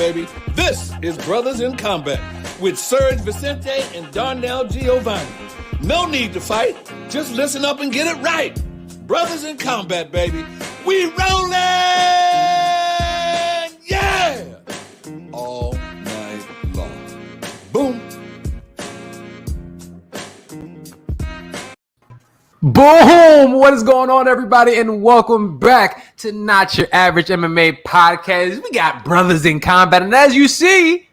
baby. This is Brothers in Combat with SERG VICENTE and Darnell Giovanni. No need to fight. Just listen up and get it right. Brothers in Combat, baby. We rollin'! Yeah! All night long. Boom. Boom! What is going on, everybody? And welcome back to Not Your Average MMA Podcast. We got Brothers in Combat. And as you see,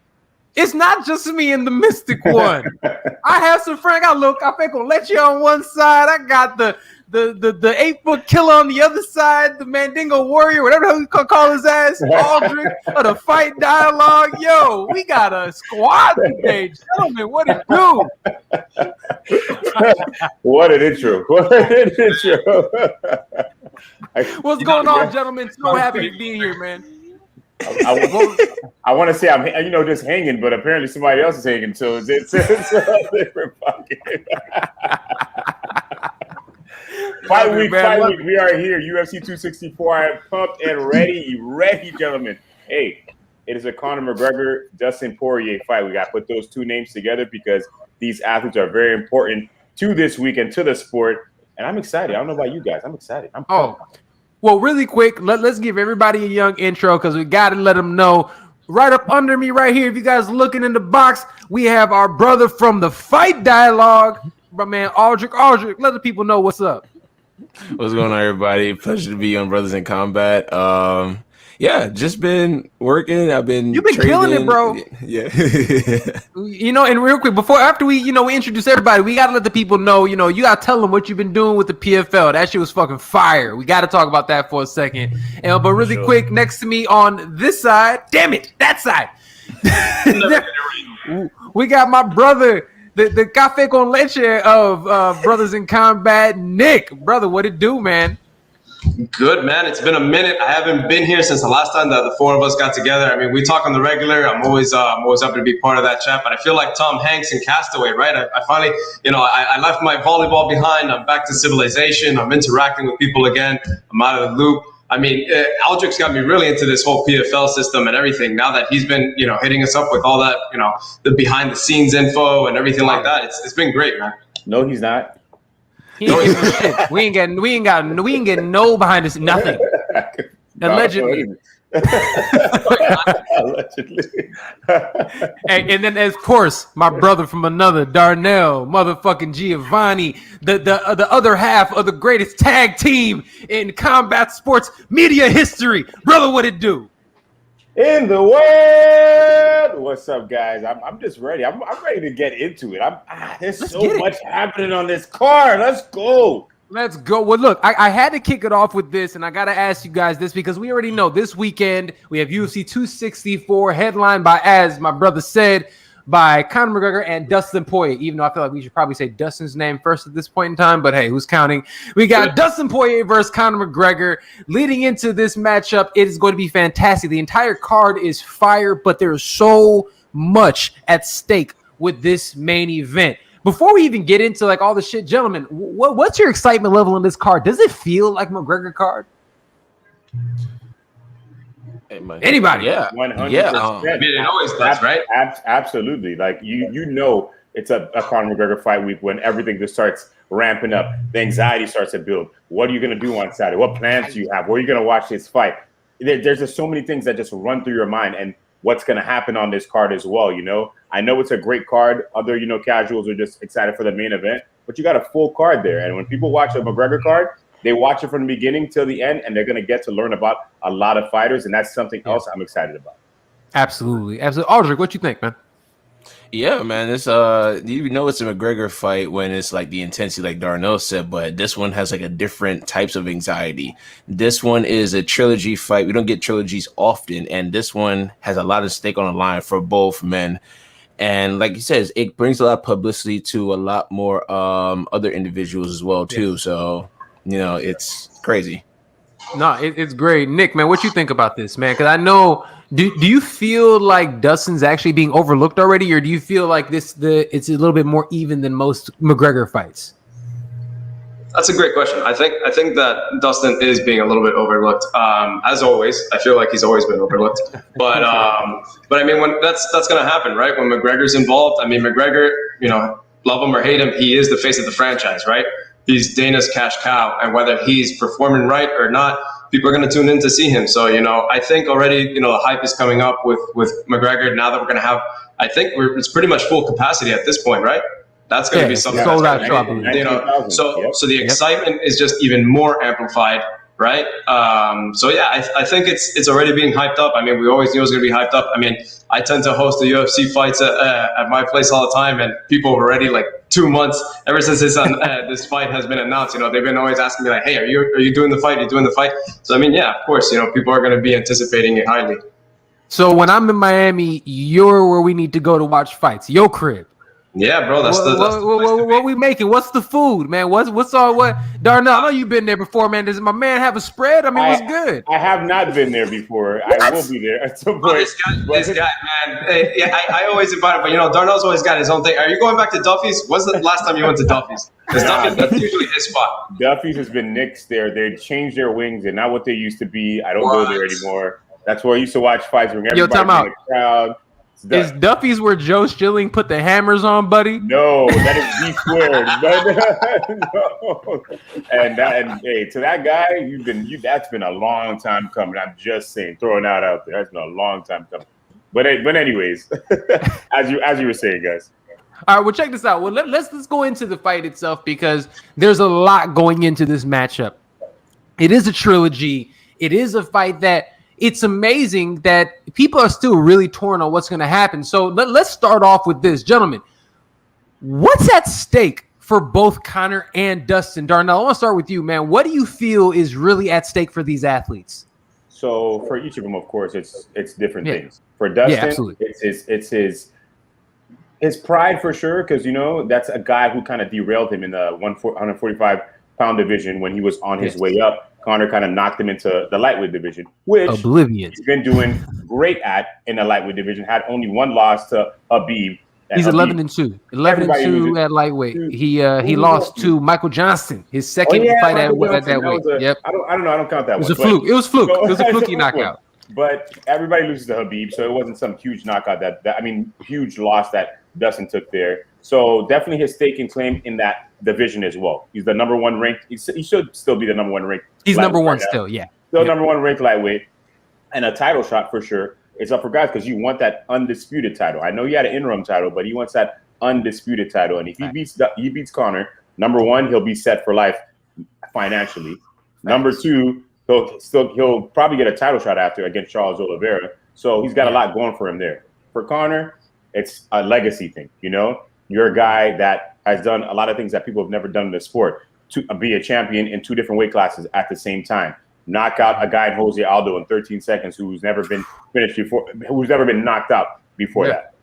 it's not just me and the Mystic One. I have some friends. I think I'll let you on one side. I got the 8-foot killer on the other side, the Mandingo Warrior, whatever you call his ass, Aldrich of the Fight Dialogue. Yo, we got a squad today, gentlemen. What it do? What an intro! What an intro! What's going on, gentlemen? So happy to be here, man. I want to say I'm, just hanging, but apparently somebody else is hanging. So it's a different pocket. Fight week. We are here. UFC 264. I am pumped and ready, gentlemen. Hey, it is a Conor McGregor, Dustin Poirier fight. We got to put those two names together because these athletes are very important to this week and to the sport. And I'm excited. I don't know about you guys. I'm excited. I'm pumped. Well, really quick, let's give everybody a young intro because we got to let them know. Right up under me right here, if you guys are looking in the box, we have our brother from the Fight Dialogue, my man Aldrich. Aldrich, let the people know what's up. What's going on, everybody? Pleasure to be on Brothers in Combat. Just been working. You've been killing it, bro. Yeah. And real quick, after we introduce everybody, we gotta let the people know, you gotta tell them what you've been doing with the PFL. That shit was fucking fire. We gotta talk about that for a second. But really quick, next to me on this side, damn it, that side. We got my brother, the cafe con leche of Brothers in Combat, Nick. Brother, what it do, man? Good, man. It's been a minute. I haven't been here since the last time that the four of us got together. I mean, we talk on the regular. I'm always happy to be part of that chat. But I feel like Tom Hanks in Castaway, right? I finally, I left my volleyball behind. I'm back to civilization. I'm interacting with people again. I'm out of the loop. I mean, Aldrich's got me really into this whole PFL system and everything. Now that he's been, hitting us up with all that, the behind the scenes info and everything like that. It's been great, man. No, he's not. We ain't getting no behind this, nothing. Allegedly. Allegedly. and then, of course, my brother from another, Darnell, motherfucking Giovanni, the other half of the greatest tag team in combat sports media history. Brother, what it do? In the world, what's up, guys? I'm just ready. I'm ready to get into it. There's so much happening on this card. Let's go. Well, look, I had to kick it off with this, and I got to ask you guys this because we already know this weekend we have UFC 264 headlined by, as my brother said, by Conor McGregor and Dustin Poirier, even though I feel like we should probably say Dustin's name first at this point in time, but hey, who's counting? We got Dustin Poirier versus Conor McGregor. Leading into this matchup, it is going to be fantastic. The entire card is fire, but there is so much at stake with this main event. Before we even get into all the shit, gentlemen, what's your excitement level on this card? Does it feel like McGregor card? Anybody? Yeah. 100%. Yeah. I mean, it always does, right? Absolutely. Like it's a Conor McGregor fight week when everything just starts ramping up. The anxiety starts to build. What are you going to do on Saturday? What plans do you have? Where are you going to watch this fight? There's just so many things that just run through your mind and what's going to happen on this card as well. I know it's a great card. Other, casuals are just excited for the main event, but you got a full card there. And when people watch a McGregor card, they watch it from the beginning till the end, and they're going to get to learn about a lot of fighters, and that's something else I'm excited about. Absolutely. Aldrich, what you think, man? Yeah, man. It's it's a McGregor fight when it's like the intensity, like Darnell said, but this one has a different types of anxiety. This one is a trilogy fight. We don't get trilogies often, and this one has a lot of stake on the line for both men. And like he says, it brings a lot of publicity to a lot more other individuals as well too. Yeah. So it's crazy. No, it's great. Nick, man, what you think about this, man? Because I know, do you feel like Dustin's actually being overlooked already, or do you feel like it's a little bit more even than most McGregor fights? That's a great question. I think that Dustin is being a little bit overlooked. As always, I feel like he's always been overlooked. But I mean, when that's going to happen, right? When McGregor's involved, I mean, McGregor, you know, love him or hate him, he is the face of the franchise, right? He's Dana's cash cow, and whether he's performing right or not, people are going to tune in to see him. So, you know, I think already, you know, the hype is coming up with McGregor. Now that we're going to have, I think it's pretty much full capacity at this point, right? That's going to be something sold out, you know. So the excitement is just even more amplified, right? So yeah, I think it's already being hyped up. I mean, we always knew it was going to be hyped up. I mean, I tend to host the UFC fights at my place all the time, and people were already like 2 months ever since this fight has been announced. You know, they've been always asking me like, "Hey, are you doing the fight? Are you doing the fight?" So I mean, yeah, of course, you know, people are going to be anticipating it highly. So when I'm in Miami, you're where we need to go to watch fights. Your crib. Yeah, bro. What we making? What's the food, man? What's all what? Darnell, I know you've been there before, man. Does my man have a spread? I mean, what's good? I have not been there before. I will be there at some point. This guy, man. Yeah, I always invite him, but you know, Darnell's always got his own thing. Are you going back to Duffy's? When's the last time you went to Duffy's? Because that's usually his spot. Duffy's has been nixed there. They changed their wings and not what they used to be. I don't go there anymore. That's where I used to watch fights when everybody in the crowd. Is Duffy's where Joe Schilling put the hammers on, buddy? No, that is D squared. No. And hey, to that guy, that's been a long time coming. I'm just saying, throwing that out there. That's been a long time coming. But anyways, as you were saying, guys. All right, well, check this out. Well, let's go into the fight itself because there's a lot going into this matchup. It is a trilogy. It is a fight that it's amazing that people are still really torn on what's going to happen. So let's start off with this. Gentlemen, what's at stake for both Conor and Dustin? Darnell, I want to start with you, man. What do you feel is really at stake for these athletes? So for each of them, of course, it's different things. For Dustin, it's his pride for sure, because, you know, that's a guy who kind of derailed him in the 145-pound division when he was on his way up. Conor kind of knocked him into the lightweight division, which he's been doing great at in the lightweight division. Had only one loss to Habib. He's 11-2. 11-2 at lightweight. He lost to Michael Johnson, his second fight at that weight. Yep. I don't know. I don't count that. It was a fluke. It was fluke. It was a fluky knockout. But everybody loses to Habib, so it wasn't some huge knockout. Huge loss that Dustin took there. So definitely his stake and claim in that division as well. He's the number one ranked. He should still be the number one ranked. He's number one still, yeah. Still number one ranked lightweight, and a title shot for sure. It's up for guys because you want that undisputed title. I know he had an interim title, but he wants that undisputed title. And if he beats Conor, number one, he'll be set for life financially. Number two, he'll probably get a title shot after against Charles Oliveira. So he's got a lot going for him there. For Conor, it's a legacy thing. You know, you're a guy that has done a lot of things that people have never done in the sport. To be a champion in 2 different weight classes at the same time, knock out a guy in Jose Aldo in 13 seconds who's never been finished before, who's never been knocked out before that.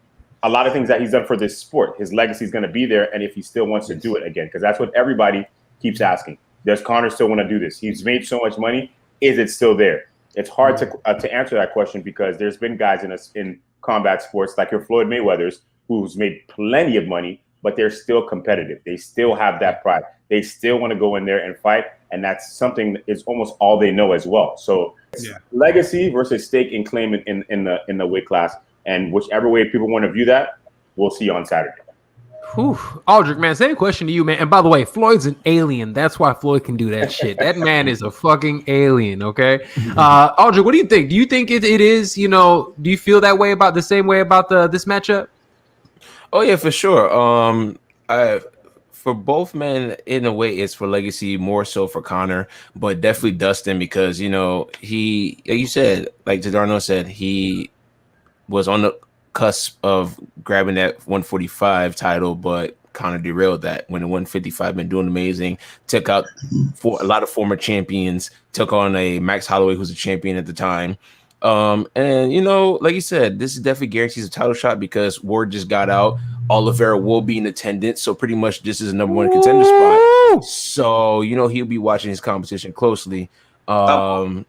A lot of things that he's done for this sport. His legacy is going to be there, and if he still wants to do it again, because that's what everybody keeps asking. Does Conor still want to do this? He's made so much money. Is it still there? It's hard to answer that question because there's been guys in combat sports like your Floyd Mayweathers who's made plenty of money, but they're still competitive. They still have that pride. They still want to go in there and fight, and that's something that is almost all they know as well. So legacy versus stake and claim in the weight class, and whichever way people want to view that, we'll see on Saturday. Whew. Aldrich, man, same question to you, man. And by the way, Floyd's an alien. That's why Floyd can do that shit. That man is a fucking alien, okay? Aldrich, what do you think? Do you think it is, you know, do you feel that way about the same way about this matchup? Oh, yeah, for sure. For both men, in a way, it's for legacy, more so for Conor, but definitely Dustin because, you know, he, like you said, like Darnell said, he was on the cusp of grabbing that 145 title, but Conor derailed that when the 155 been doing amazing, took out for a lot of former champions, took on a Max Holloway who's a champion at the time. And you know, like you said, this is definitely guarantees a title shot because word just got out. Oliveira will be in attendance, so pretty much this is a number one contender spot. So you know he'll be watching his competition closely. And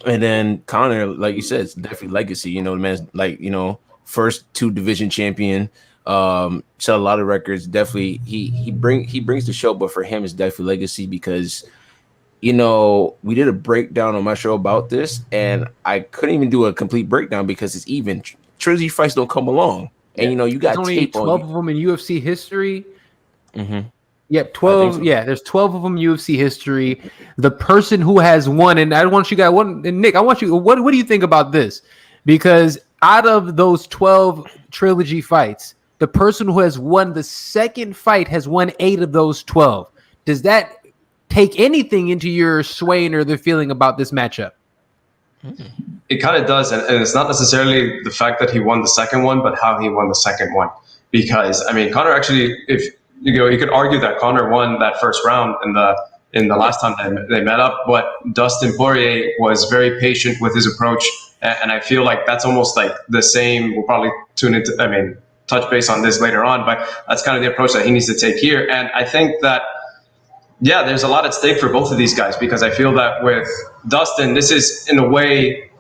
then Conor, like you said, it's definitely legacy. You know, the man's like, you know, first 2 division champion. So a lot of records. Definitely, he brings the show, but for him, it's definitely legacy because. You know, we did a breakdown on my show about this, and I couldn't even do a complete breakdown because it's even trilogy fights don't come along, and you know you got only tape 12 on of them in UFC history. Mm-hmm. Yep, 12. So. Yeah, there's 12 of them in UFC history. The person who has won, and I want you guys, and Nick, I want you. What do you think about this? Because out of those 12 trilogy fights, the person who has won the second fight has won 8 of those 12. Does that take anything into your swaying or the feeling about this matchup? It kind of does, and it's not necessarily the fact that he won the second one, but how he won the second one. Because I mean, Conor actually, if you could argue that Conor won that first round in the last time they met up, but Dustin Poirier was very patient with his approach, and I feel like that's almost like the same. We'll probably touch base on this later on, but that's kind of the approach that he needs to take here, and I think that. Yeah, there's a lot at stake for both of these guys because I feel that with Dustin, this is in a way,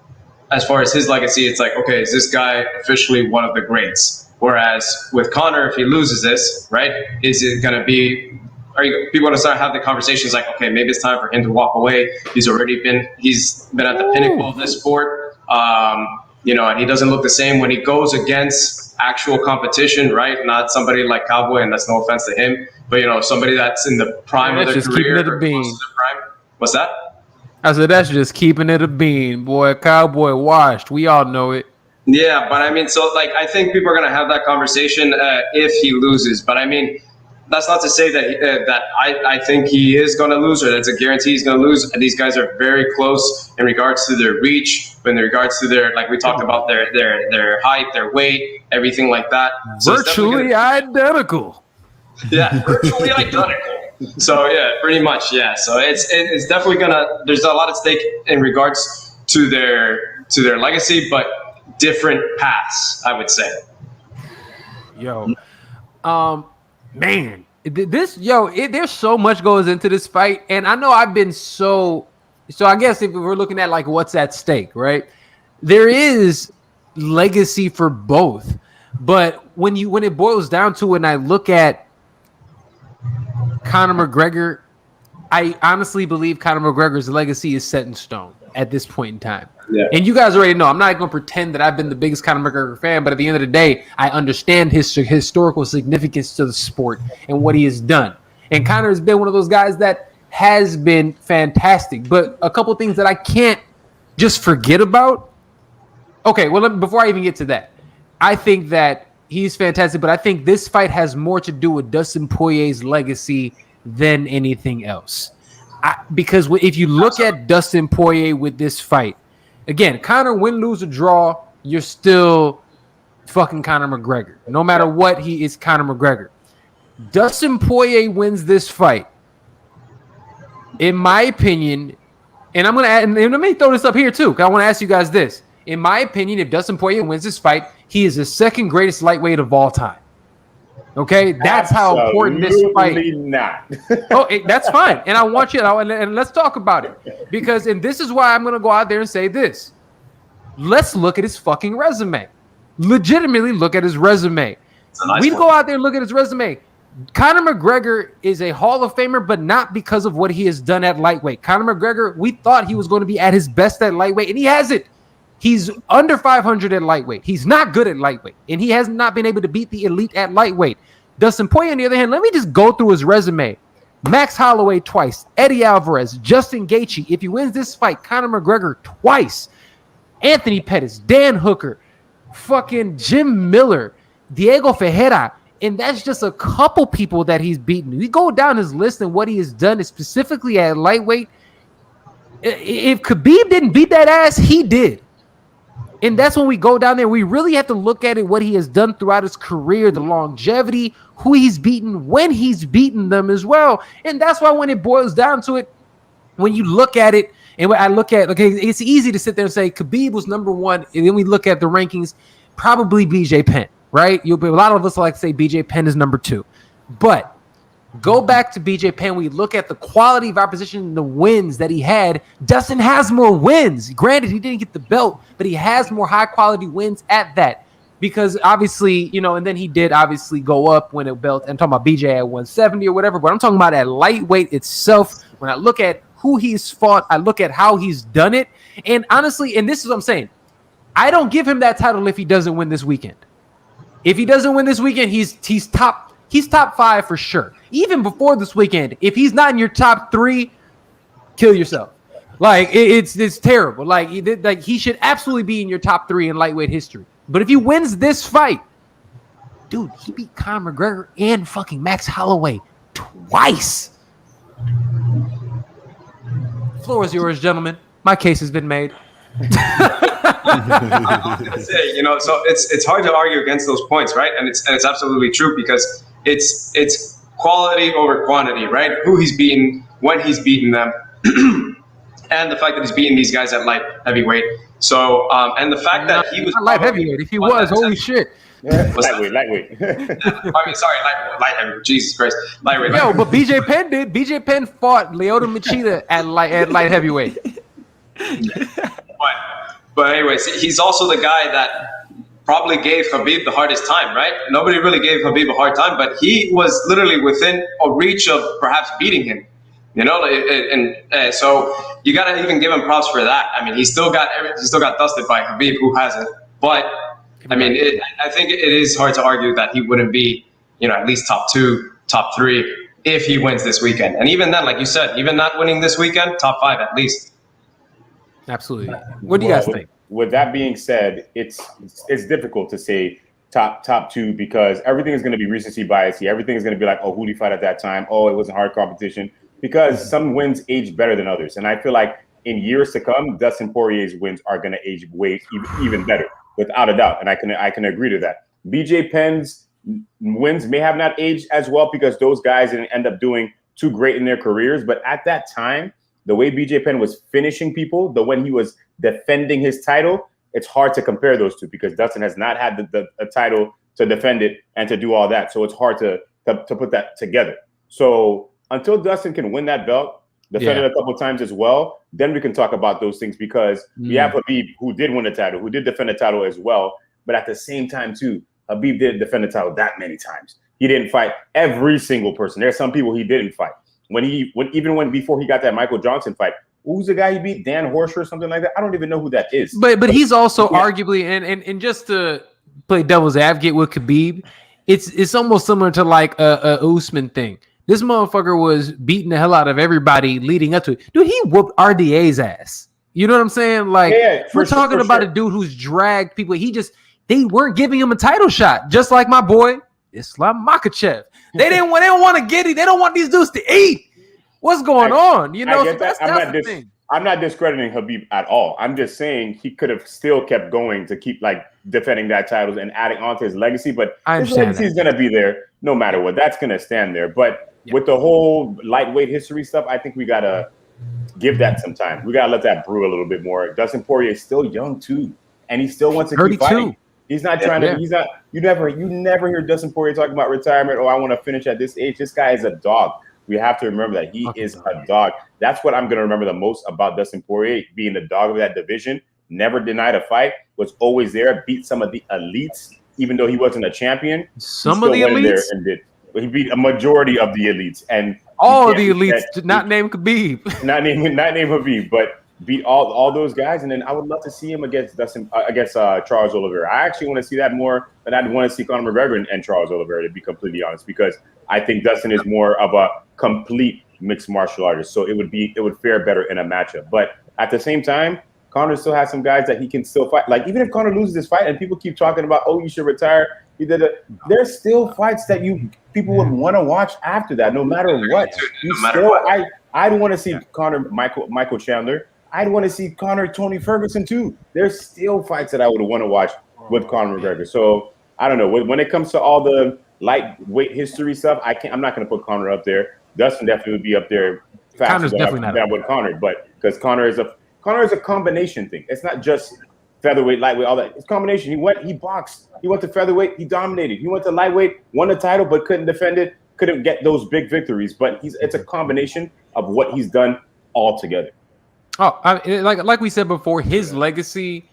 as far as his legacy, it's like, okay, is this guy officially one of the greats? Whereas with Conor, if he loses this, right, is it going to be, people going to start having the conversations like, okay, maybe it's time for him to walk away. He's been at the pinnacle of this sport, you know, and he doesn't look the same when he goes against actual competition, right? Not somebody like Cowboy, and that's no offense to him. But, you know, somebody that's in the prime of their just career. Keeping it a bean. What's that? I said, that's just keeping it a bean, boy. Cowboy washed. We all know it. Yeah, but I mean, so, like, I think people are going to have that conversation if he loses. But, I mean, that's not to say that I think he is going to lose or that's a guarantee he's going to lose. And these guys are very close in regards to their reach, in regards to their, like we talked about, their height, their weight, everything like that. So virtually identical. Yeah, virtually identical. So yeah, pretty much, yeah. So it's definitely there's a lot at stake in regards to their legacy, but different paths, I would say. Man, there's so much goes into this fight, and I know I've been so I guess if we're looking at like what's at stake, right? There is legacy for both, but when it boils down to it, and I look at Conor McGregor, I honestly believe Conor McGregor's legacy is set in stone at this point in time. Yeah. And you guys already know, I'm not going to pretend that I've been the biggest Conor McGregor fan, but at the end of the day, I understand his historical significance to the sport and what he has done. And Conor has been one of those guys that has been fantastic. But a couple things that I can't just forget about. Okay, well, before I even get to that, I think that he's fantastic, but I think this fight has more to do with Dustin Poirier's legacy than anything else. Because if you look at Dustin Poirier with this fight, again, Conor win, lose, or draw, you're still fucking Conor McGregor. No matter what, he is Conor McGregor. Dustin Poirier wins this fight. In my opinion, and I'm going to add, and let me throw this up here too, because I want to ask you guys this. In my opinion, if Dustin Poirier wins this fight, he is the second greatest lightweight of all time. Okay, that's how important this fight. Not. That's fine, and I want you. And let's talk about it because, and this is why I'm going to go out there and say this. Let's look at his fucking resume. Legitimately, look at his resume. We go out there and look at his resume. Conor McGregor is a Hall of Famer, but not because of what he has done at lightweight. Conor McGregor, we thought he was going to be at his best at lightweight, and he hasn't. He's under 500 at lightweight. He's not good at lightweight, and he has not been able to beat the elite at lightweight. Dustin Poirier, on the other hand, let me just go through his resume. Max Holloway twice, Eddie Alvarez, Justin Gaethje. If he wins this fight, Conor McGregor twice, Anthony Pettis, Dan Hooker, fucking Jim Miller, Diego Ferreira, and that's just a couple people that he's beaten. We go down his list and what he has done, specifically at lightweight. If Khabib didn't beat that ass, he did. And that's when we go down there. We really have to look at it, what he has done throughout his career, the longevity, who he's beaten, when he's beaten them as well. And that's why when it boils down to it, when you look at it, and when I look at, okay, it's easy to sit there and say Khabib was number one, and then we look at the rankings, probably BJ Penn, right? A lot of us like to say BJ Penn is number two. But go back to BJ Penn. We look at the quality of opposition and the wins that he had. Dustin has more wins. Granted, he didn't get the belt, but he has more high-quality wins at that. because obviously, you know, and then he did obviously go up when it belt. I'm talking about BJ at 170 or whatever, but I'm talking about at lightweight itself. When I look at who he's fought, I look at how he's done it. And honestly, and this is what I'm saying, I don't give him that title if he doesn't win this weekend. If he doesn't win this weekend, he's top 5 for sure. Even before this weekend, if he's not in your top 3, kill yourself. Like it's terrible. Like he should absolutely be in your top 3 in lightweight history. But if he wins this fight, dude, he beat Conor McGregor and fucking Max Holloway twice. The floor is yours, gentlemen. My case has been made. I was gonna say, you know, so it's hard to argue against those points, right? And it's absolutely true because it's quality over quantity, right? Who he's beaten, when he's beaten them, and the fact that he's beaten these guys at light heavyweight. So and the fact that he was light heavyweight. If he was, holy shit. Yeah. Lightweight. I mean, sorry, light heavyweight. Jesus Christ, lightweight. Yo, but BJ Penn did. BJ Penn fought Lyoto Machida at light heavyweight. But anyways, he's also the guy that probably gave Khabib the hardest time, right? Nobody really gave Khabib a hard time, but he was literally within a reach of perhaps beating him. You know, and so you gotta even give him props for that. I mean, he still got dusted by Khabib, who hasn't. But I mean, I think it is hard to argue that he wouldn't be, you know, at least top 2, top 3 if he wins this weekend. And even then, like you said, even not winning this weekend, top 5 at least. Absolutely. What do you guys think? With that being said, it's difficult to say top 2 because everything is going to be recency bias here. Everything is going to be like, oh, who did he fight at that time? Oh, it wasn't hard competition. Because some wins age better than others. And I feel like in years to come, Dustin Poirier's wins are going to age even better, without a doubt. And I can agree to that. BJ Penn's wins may have not aged as well because those guys didn't end up doing too great in their careers. But at that time, the way BJ Penn was finishing people, when he was defending his title, it's hard to compare those two because Dustin has not had the title to defend it and to do all that. So it's hard to put that together. So until Dustin can win that belt, defend it a couple of times as well, then we can talk about those things because we have Khabib who did win the title, who did defend the title as well. But at the same time, too, Khabib didn't defend the title that many times. He didn't fight every single person. There's some people he didn't fight. Before he got that Michael Johnson fight, who's the guy he beat? Dan Horsher or something like that? I don't even know who that is. But he's also arguably, and just to play devil's advocate with Khabib, it's almost similar to like a Usman thing. This motherfucker was beating the hell out of everybody leading up to it. Dude, he whooped RDA's ass. You know what I'm saying? Like, we're talking about a dude who's dragged people. They weren't giving him a title shot, just like my boy Islam Makhachev. They didn't want to get it. They don't want these dudes to eat. What's going on? You know, so that's the thing. I'm not discrediting Khabib at all. I'm just saying he could have still kept going to keep like defending that title and adding on to his legacy. But his legacy is going to be there no matter what. That's going to stand there. But with the whole lightweight history stuff, I think we got to give that some time. We got to let that brew a little bit more. Dustin Poirier is still young too, and he still wants to 32. Keep fighting. He's not trying to. He's not. You never hear Dustin Poirier talking about retirement. Oh, I want to finish at this age. This guy is a dog. We have to remember that he is a dog. That's what I'm going to remember the most about Dustin Poirier, being the dog of that division. Never denied a fight. Was always there. Beat some of the elites, even though he wasn't a champion. Some of the elites. He beat a majority of the elites, and all the elites. Not name Khabib. Not name Khabib, but beat all those guys. And then I would love to see him against Charles Oliveira. I actually want to see that more than I'd want to see Conor McGregor and Charles Oliveira, to be completely honest, because I think Dustin is more of a complete mixed martial artist. So it would fare better in a matchup. But at the same time, Conor still has some guys that he can still fight. Like, even if Conor loses this fight and people keep talking about, oh, you should retire, there's still fights that people would want to watch after that, no matter what. I'd want to see Conor Michael Chandler. I'd want to see Conor Tony Ferguson too. There's still fights that I would want to watch with Conor McGregor. So I don't know. When it comes to all the lightweight history stuff, I'm not going to put Conor up there. Dustin definitely would be up there faster than with Conor, but because Conor is a combination thing. It's not just featherweight, lightweight, all that. It's combination. He boxed. He went to featherweight. He dominated. He went to lightweight, won the title, but couldn't defend it. Couldn't get those big victories. But it's a combination of what he's done all together. Oh, like we said before, his legacy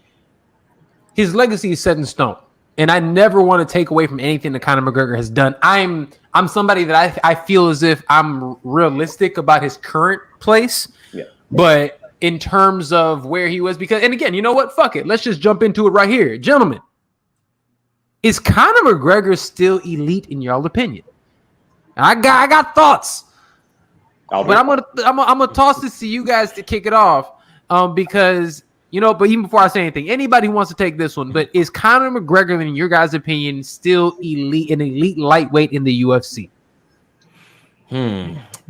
is set in stone. and I never want to take away from anything that Conor McGregor has done. I'm somebody that I feel as if I'm realistic about his current place. Yeah. But in terms of where he was, because, and again, you know what? Fuck it. Let's just jump into it right here. Gentlemen, is Conor McGregor still elite in y'all opinion? I got thoughts. But I'm gonna toss this to you guys to kick it off. Because but even before I say anything, anybody who wants to take this one, but is Conor McGregor, in your guys' opinion, still an elite lightweight in the UFC?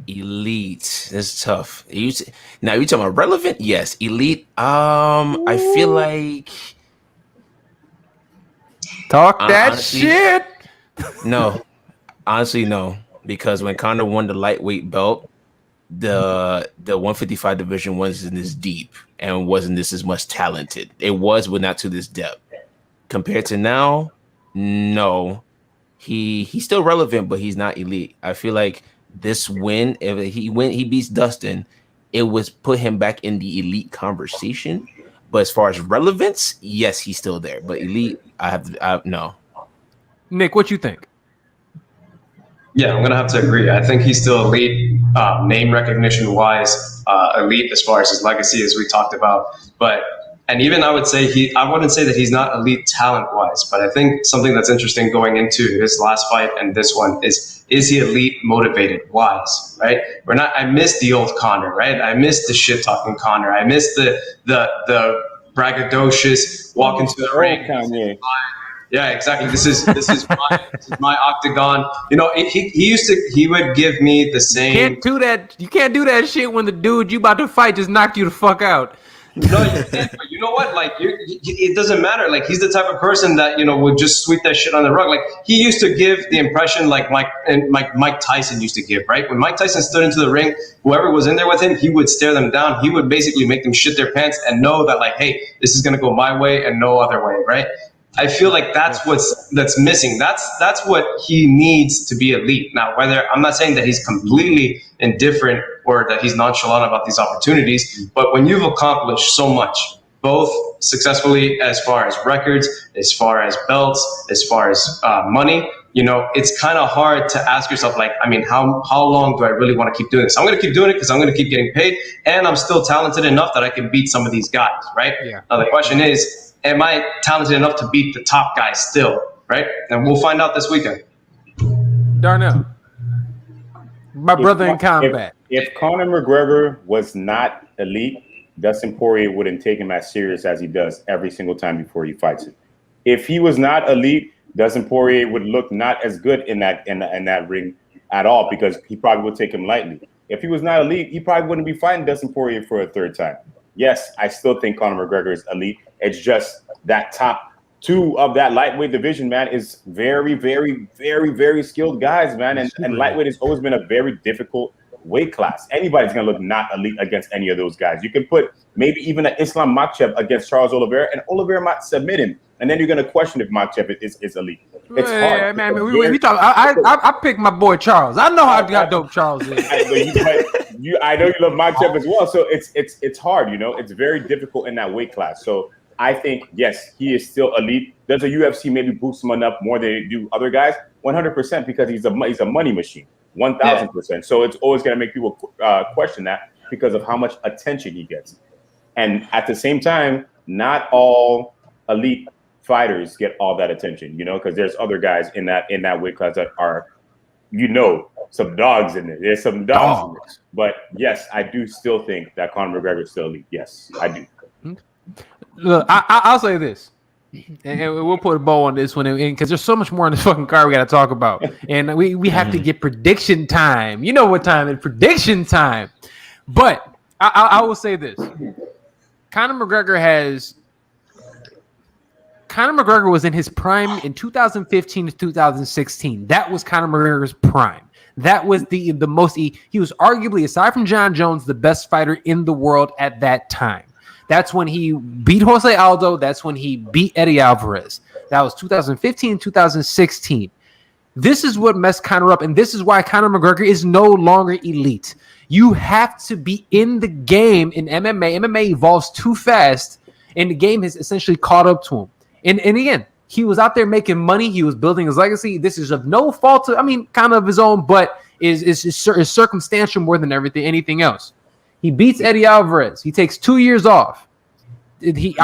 Elite. That's tough. Now you talking about relevant? Yes. Elite. I feel like talk that honestly, shit. No, honestly, no. Because when Conor won the lightweight belt, the 155 division wasn't this deep and wasn't this as much talented. It was, but not to this depth. Compared to now, no. He's still relevant, but he's not elite. I feel like this win, if he beats Dustin, it was put him back in the elite conversation. But as far as relevance, yes, he's still there. But elite, no. Nick, what you think? Yeah, I'm gonna have to agree. I think he's still elite, name recognition wise, elite as far as his legacy, as we talked about. And even I wouldn't say that he's not elite talent wise, but I think something that's interesting going into his last fight and this one is he elite motivated wise, right? I miss the old Conor, right? I miss the shit talking Conor. I miss the braggadocious walk into the ring. Yeah, exactly. This is my octagon. He would give me the same. You can't do that shit when the dude you about to fight just knocked you the fuck out. No, you did, but you know what? Like, it doesn't matter. Like, he's the type of person that would just sweep that shit on the rug. Like, he used to give the impression like Mike Tyson used to give, right? When Mike Tyson stood into the ring, whoever was in there with him, he would stare them down. He would basically make them shit their pants and know that, like, hey, this is gonna go my way and no other way, right? I feel like that's that's missing. That's what he needs to be elite. Now, I'm not saying that he's completely indifferent or that he's nonchalant about these opportunities, but when you've accomplished so much, both successfully as far as records, as far as belts, as far as money, it's kind of hard to ask yourself, like, I mean, how long do I really want to keep doing this? I'm going to keep doing it because I'm going to keep getting paid, and I'm still talented enough that I can beat some of these guys, right? Yeah. Now, the question is, am I talented enough to beat the top guys still, right? And we'll find out this weekend. Darnell, my brother in combat. If Conor McGregor was not elite, Dustin Poirier wouldn't take him as serious as he does every single time before he fights him. If he was not elite, Dustin Poirier would look not as good in that ring at all, because he probably would take him lightly. If he was not elite, he probably wouldn't be fighting Dustin Poirier for a third time. Yes, I still think Conor McGregor is elite. It's just that top two of that lightweight division, man, is very, very, very, very skilled guys, man. And lightweight has always been a very difficult weight class. Anybody's going to look not elite against any of those guys. You can put maybe even an Islam Makhachev against Charles Oliveira, and Oliveira might submit him. And then you're going to question if Makhachev is elite. It's hard. Man, we talk. I picked my boy Charles. I know how dope Charles is. I know you love Makhachev as well. So it's hard, It's very difficult in that weight class. So I think, yes, he is still elite. Does the UFC maybe boost him up more than they do other guys? 100%, because he's a money machine. 1,000%. So it's always going to make people question that because of how much attention he gets. And at the same time, not all elite fighters get all that attention, because there's other guys in that weight class that are, some dogs in there. There's some dogs in there. But yes, I do still think that Conor McGregor is still elite. Yes, I do. Look, I'll say this, and we'll put a bow on this one, because there's so much more on this fucking card we got to talk about, and we have to get prediction time. You know what time it's prediction time. But I will say this: Conor McGregor was in his prime in 2015 to 2016. That was Conor McGregor's prime. That was the most. He was arguably, aside from John Jones, the best fighter in the world at that time. That's when he beat Jose Aldo. That's when he beat Eddie Alvarez. That was 2015, 2016. This is what messed Conor up, and this is why Conor McGregor is no longer elite. You have to be in the game in MMA. MMA evolves too fast, and the game has essentially caught up to him. And again, He was out there making money. He was building his legacy. This is of no fault to, kind of his own, but is circumstantial more than anything else. He beats Eddie Alvarez. He takes 2 years off. He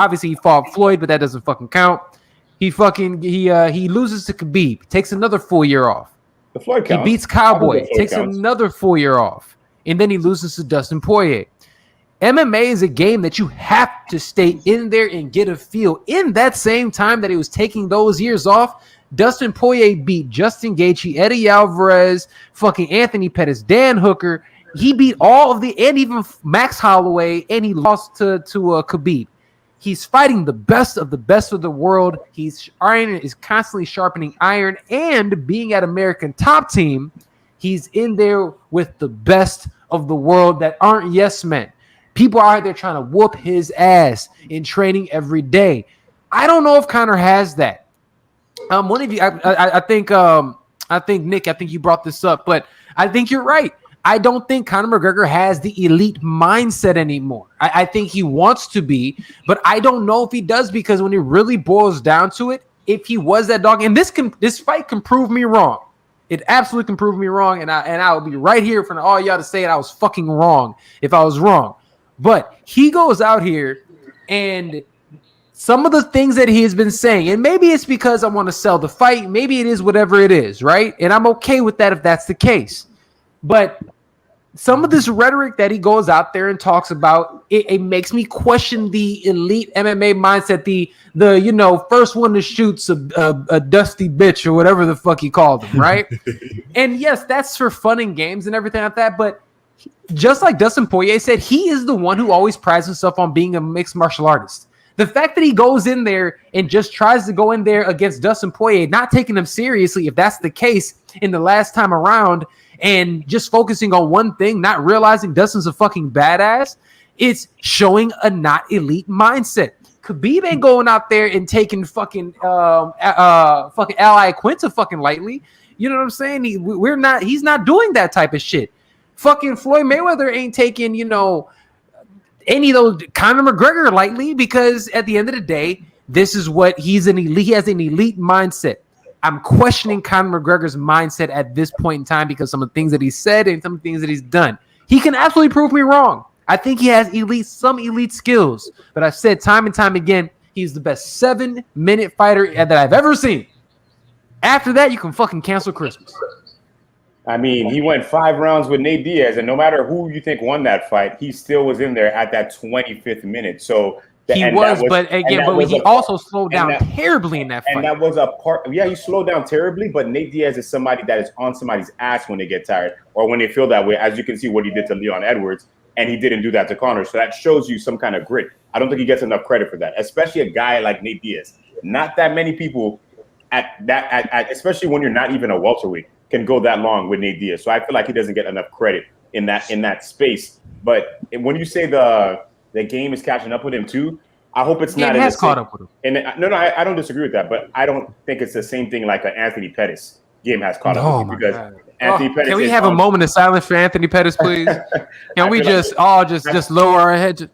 fought Floyd, but that doesn't fucking count. He loses to Khabib, takes another full year off. The Floyd counts. He beats Cowboy, takes another full year off, and then he loses to Dustin Poirier. MMA is a game that you have to stay in there and get a feel. In that same time that he was taking those years off, Dustin Poirier beat Justin Gaethje, Eddie Alvarez, fucking Anthony Pettis, Dan Hooker. He beat all of and even Max Holloway, and he lost to Khabib. He's fighting the best of the world. He's constantly sharpening iron, and being at American Top Team, he's in there with the best of the world that aren't yes men. People are out there trying to whoop his ass in training every day. I don't know if Conor has that. One of you, I think Nick, I think you brought this up, but I think you're right. I don't think Conor McGregor has the elite mindset anymore. I think he wants to be, but I don't know if he does, because when it really boils down to it, if he was that dog, and this fight can prove me wrong. It absolutely can prove me wrong, and I'll be right here for all y'all to say it. I was fucking wrong if I was wrong. But he goes out here, and some of the things that he has been saying, and maybe it's because I want to sell the fight. Maybe it is whatever it is, right? And I'm okay with that if that's the case. But some of this rhetoric that he goes out there and talks about, it makes me question the elite MMA mindset, the first one to shoot's a dusty bitch or whatever the fuck he called him, right? And yes, that's for fun and games and everything like that, but just like Dustin Poirier said, he is the one who always prides himself on being a mixed martial artist. The fact that he goes in there and just tries to go in there against Dustin Poirier, not taking him seriously, if that's the case in the last time around, and just focusing on one thing, not realizing Dustin's a fucking badass, it's showing a not elite mindset. Khabib ain't going out there and taking fucking Ally Quinta fucking lightly. You know what I'm saying? He's not doing that type of shit. Fucking Floyd Mayweather ain't taking, any of those Conor McGregor lightly, because at the end of the day, this is what he has an elite mindset. I'm questioning Conor McGregor's mindset at this point in time because some of the things that he said and some of the things that he's done. He can absolutely prove me wrong. I think he has some elite skills, but I've said time and time again, he's the best 7-minute fighter that I've ever seen. After that, you can fucking cancel Christmas. I mean, he went 5 rounds with Nate Diaz, and no matter who you think won that fight, he still was in there at that 25th minute. So he also slowed down terribly in that fight. And that was a part. Yeah, he slowed down terribly, but Nate Diaz is somebody that is on somebody's ass when they get tired or when they feel that way, as you can see what he did to Leon Edwards, and he didn't do that to Conor. So that shows you some kind of grit. I don't think he gets enough credit for that, especially a guy like Nate Diaz. Not that many people especially when you're not even a welterweight, can go that long with Nate Diaz. So I feel like he doesn't get enough credit in that space. But when you say the game is catching up with him too, I hope it's not. It has caught up with him. And I don't disagree with that, but I don't think it's the same thing like an Anthony Pettis game has caught up with him, because Anthony Pettis. Can we have a moment of silence for Anthony Pettis, please? Can we just lower our heads?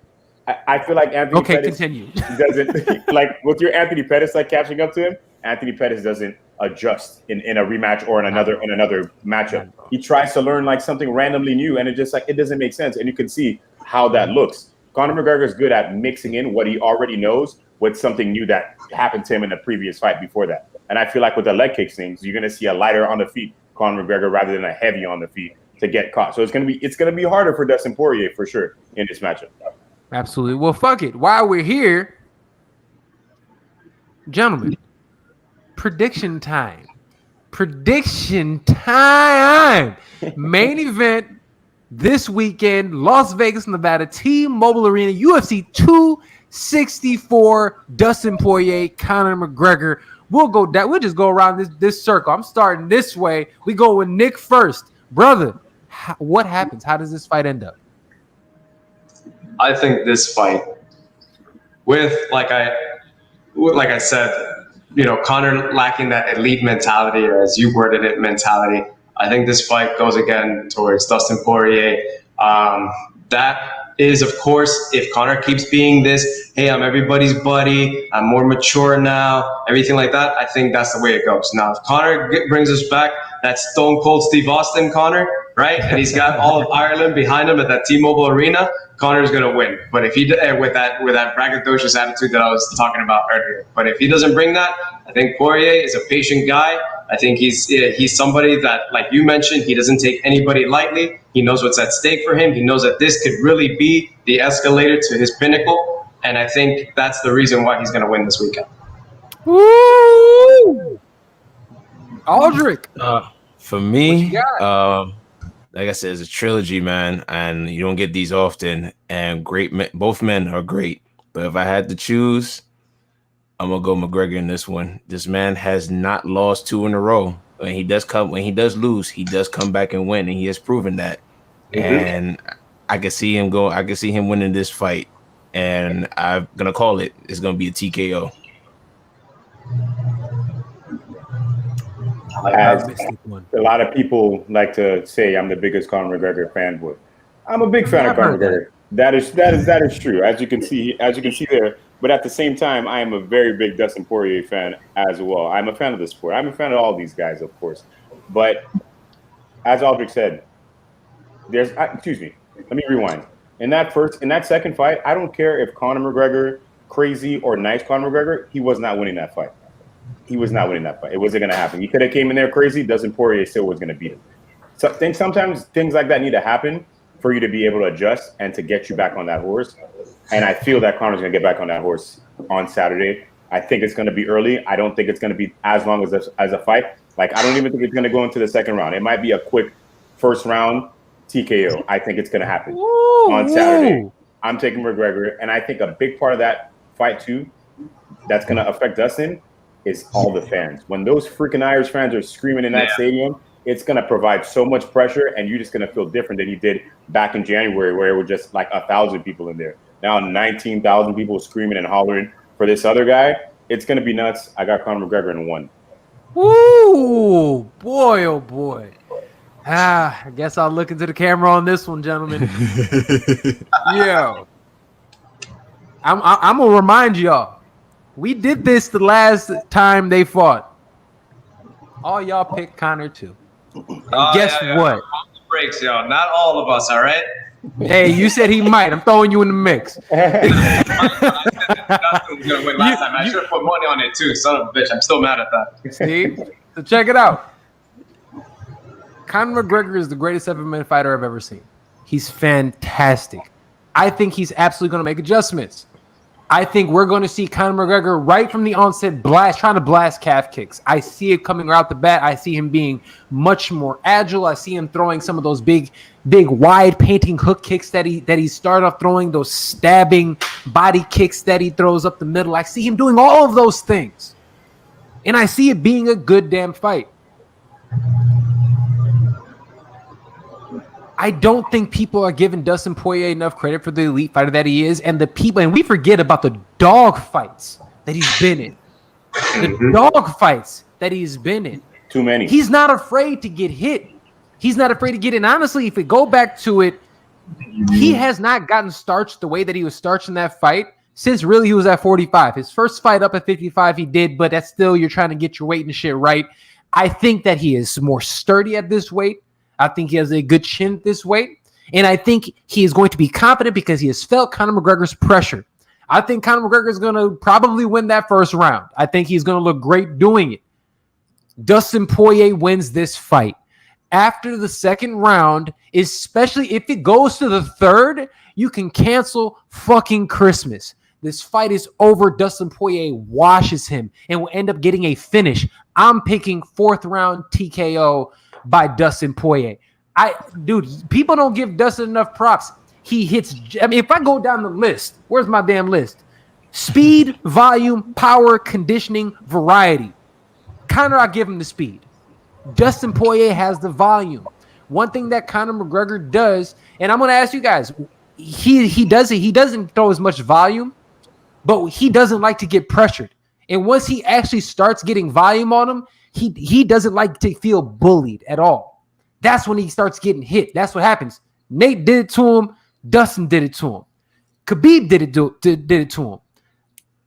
I feel like Anthony Pettis continue. doesn't like with your Anthony Pettis like catching up to him. Anthony Pettis doesn't adjust in a rematch or in another matchup. He tries to learn like something randomly new, and it doesn't make sense. And you can see how that looks. Conor McGregor is good at mixing in what he already knows with something new that happened to him in the previous fight before that. And I feel like with the leg kicks things, you're going to see a lighter on the feet Conor McGregor rather than a heavy on the feet to get caught. So it's going to be harder for Dustin Poirier for sure in this matchup. Absolutely. Well, fuck it. While we're here, gentlemen, prediction time. Main event this weekend, Las Vegas, Nevada, T-Mobile Arena, UFC 264, Dustin Poirier, Conor McGregor. We'll just go around this circle. I'm starting this way. We go with Nick first. Brother, what happens? How does this fight end up? I think this fight, with like I said, Conor lacking that elite mentality, or as you worded it, mentality. I think this fight goes again towards Dustin Poirier. That is, of course, if Conor keeps being this, hey, I'm everybody's buddy, I'm more mature now, everything like that, I think that's the way it goes. Now, if Conor brings us back that Stone Cold Steve Austin Conor, right, and he's got all of Ireland behind him at that T-Mobile Arena, Conor's going to win. But if he with that braggadocious attitude that I was talking about earlier, but if he doesn't bring that, I think Poirier is a patient guy. I think he's somebody that, like you mentioned, he doesn't take anybody lightly. He knows what's at stake for him. He knows that this could really be the escalator to his pinnacle. And I think that's the reason why he's going to win this weekend. Woo! Aldrich. For me, like I said, it's a trilogy, man, and you don't get these often. And great men, both men are great. But if I had to choose, I'm gonna go McGregor in this one. This man has not lost 2 in a row. When he does lose, he does come back and win, and he has proven that. Mm-hmm. And I can see him go. I can see him winning this fight, and I'm gonna call it. It's gonna be a TKO. As a lot of people like to say, I'm the biggest Conor McGregor fanboy. I'm a big fan of Conor McGregor. That is true, as you can see there. But at the same time, I am a very big Dustin Poirier fan as well. I'm a fan of the sport. I'm a fan of all these guys, of course. But as Aldrich said, excuse me, let me rewind. In that second fight, I don't care if Conor McGregor, crazy or nice Conor McGregor, he was not winning that fight. He was not winning that fight. It wasn't going to happen. He could have came in there crazy. Dustin Poirier still was going to beat him. So sometimes things like that need to happen for you to be able to adjust and to get you back on that horse. And I feel that Conor's going to get back on that horse on Saturday. I think it's going to be early. I don't think it's going to be as long as a fight. Like, I don't even think it's going to go into the second round. It might be a quick first round TKO. I think it's going to happen on Saturday. I'm taking McGregor. And I think a big part of that fight, too, that's going to affect Dustin is all the fans. When those freaking Irish fans are screaming in that stadium, it's going to provide so much pressure, and you're just going to feel different than you did back in January, where it was just like 1,000 people in there. Now 19,000 people screaming and hollering for this other guy. It's going to be nuts. I got Conor McGregor in 1. Woo! Boy, oh boy. I guess I'll look into the camera on this one, gentlemen. Yo. I'm going to remind y'all. We did this the last time they fought. All y'all picked Conor too. Guess what? Breaks, y'all. Not all of us, all right? Hey, you said he might. I'm throwing you in the mix. I said Dustin was going to win last time. I should have put money on it too. Son of a bitch. I'm still mad at that. See? So check it out. Conor McGregor is the greatest MMA fighter I've ever seen. He's fantastic. I think he's absolutely going to make adjustments. I think we're going to see Conor McGregor right from the onset trying to blast calf kicks. I see it coming right out the bat. I see him being much more agile. I see him throwing some of those big, wide painting hook kicks that he started off throwing, those stabbing body kicks that he throws up the middle. I see him doing all of those things. And I see it being a good damn fight. I don't think people are giving Dustin Poirier enough credit for the elite fighter that he is, and we forget about the dog fights that he's been in. The dog fights that he's been in. Too many. He's not afraid to get hit. He's not afraid to get in. Honestly, if we go back to it, he has not gotten starched the way that he was starched in that fight since really he was at 45. His first fight up at 55 he did, but that's still, you're trying to get your weight and shit right. I think that he is more sturdy at this weight. I think he has a good chin at this weight. And I think he is going to be confident because he has felt Conor McGregor's pressure. I think Conor McGregor is going to probably win that first round. I think he's going to look great doing it. Dustin Poirier wins this fight. After the second round, especially if it goes to the third, you can cancel fucking Christmas. This fight is over. Dustin Poirier washes him and will end up getting a finish. I'm picking 4th round TKO by Dustin Poirier. Dude, people don't give Dustin enough props. He hits, if I go down the list, where's my damn list? Speed, volume, power, conditioning, variety. Conor, I give him the speed. Dustin Poirier has the volume. One thing that Conor McGregor does, and I'm going to ask you guys, he doesn't throw as much volume, but he doesn't like to get pressured. And once he actually starts getting volume on him, he doesn't like to feel bullied at all. That's when he starts getting hit. That's what happens. Nate did it to him Dustin did it to him. Khabib did it to him.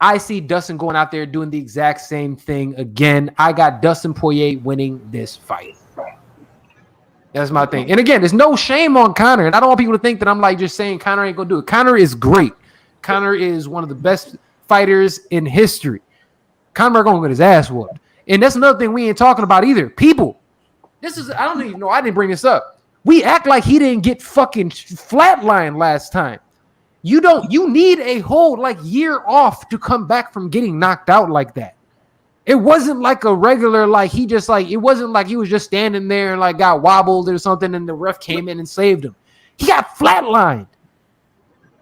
I see Dustin going out there doing the exact same thing again. I got Dustin Poirier winning this fight. That's my thing. And again, there's no shame on Conor. And I don't want people to think that I'm like just saying Conor ain't going to do it. Conor is great. Conor is one of the best fighters in history. Conor going to get his ass whooped. And that's another thing we ain't talking about either. People, I don't even know. I didn't bring this up. We act like he didn't get fucking flatlined last time. You need a whole year off to come back from getting knocked out like that. It wasn't like a regular, it wasn't like he was just standing there and got wobbled or something and the ref came in and saved him. He got flatlined.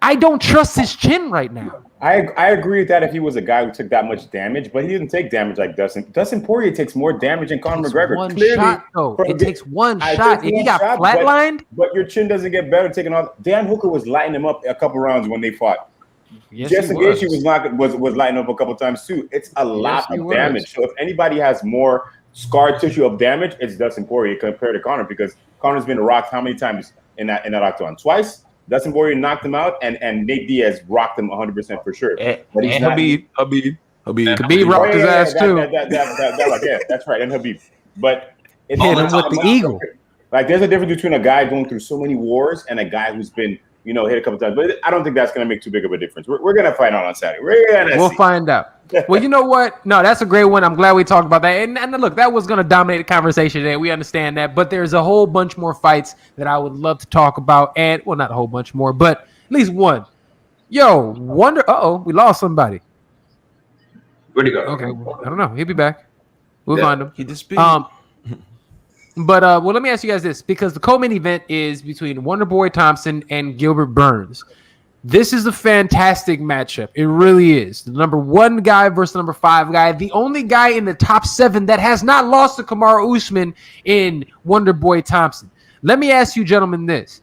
I don't trust his chin right now. I agree with that if he was a guy who took that much damage, but he didn't take damage like Dustin. Dustin Poirier takes more damage than Conor McGregor. One Clearly, shot, though. It takes one shot. And he got flatlined. But your chin doesn't get better taking off. Dan Hooker was lighting him up a couple rounds when they fought. Yes, Justin Gaethje was lighting up a couple times too. It's a lot of damage. So if anybody has more scar tissue of damage, it's Dustin Poirier compared to Conor, because Conor's been rocked how many times in that octagon? Twice. Dustin Poirier knocked him out, and Nate Diaz rocked him 100% for sure. But he's Habib rocked his ass too. That's right, and Habib. But hit him with the eagle. There's a difference between a guy going through so many wars and a guy who's been hit a couple times. But I don't think that's going to make too big of a difference. We're going to fight on Saturday. We'll find out. Well, you know what? No, that's a great one. I'm glad we talked about that. And look, that was going to dominate the conversation today. We understand that. But there's a whole bunch more fights that I would love to talk about. And, well, not a whole bunch more, but at least one. Yo, we lost somebody. Where'd he go? Okay, I don't know. He'll be back. We'll find him. He disappeared. But let me ask you guys this, because the co-main event is between Wonderboy Thompson and Gilbert Burns. This is a fantastic matchup. It really is. The number 1 guy versus the number 5 guy. The only guy in the top 7 that has not lost to Kamaru Usman in Wonderboy Thompson. Let me ask you gentlemen this.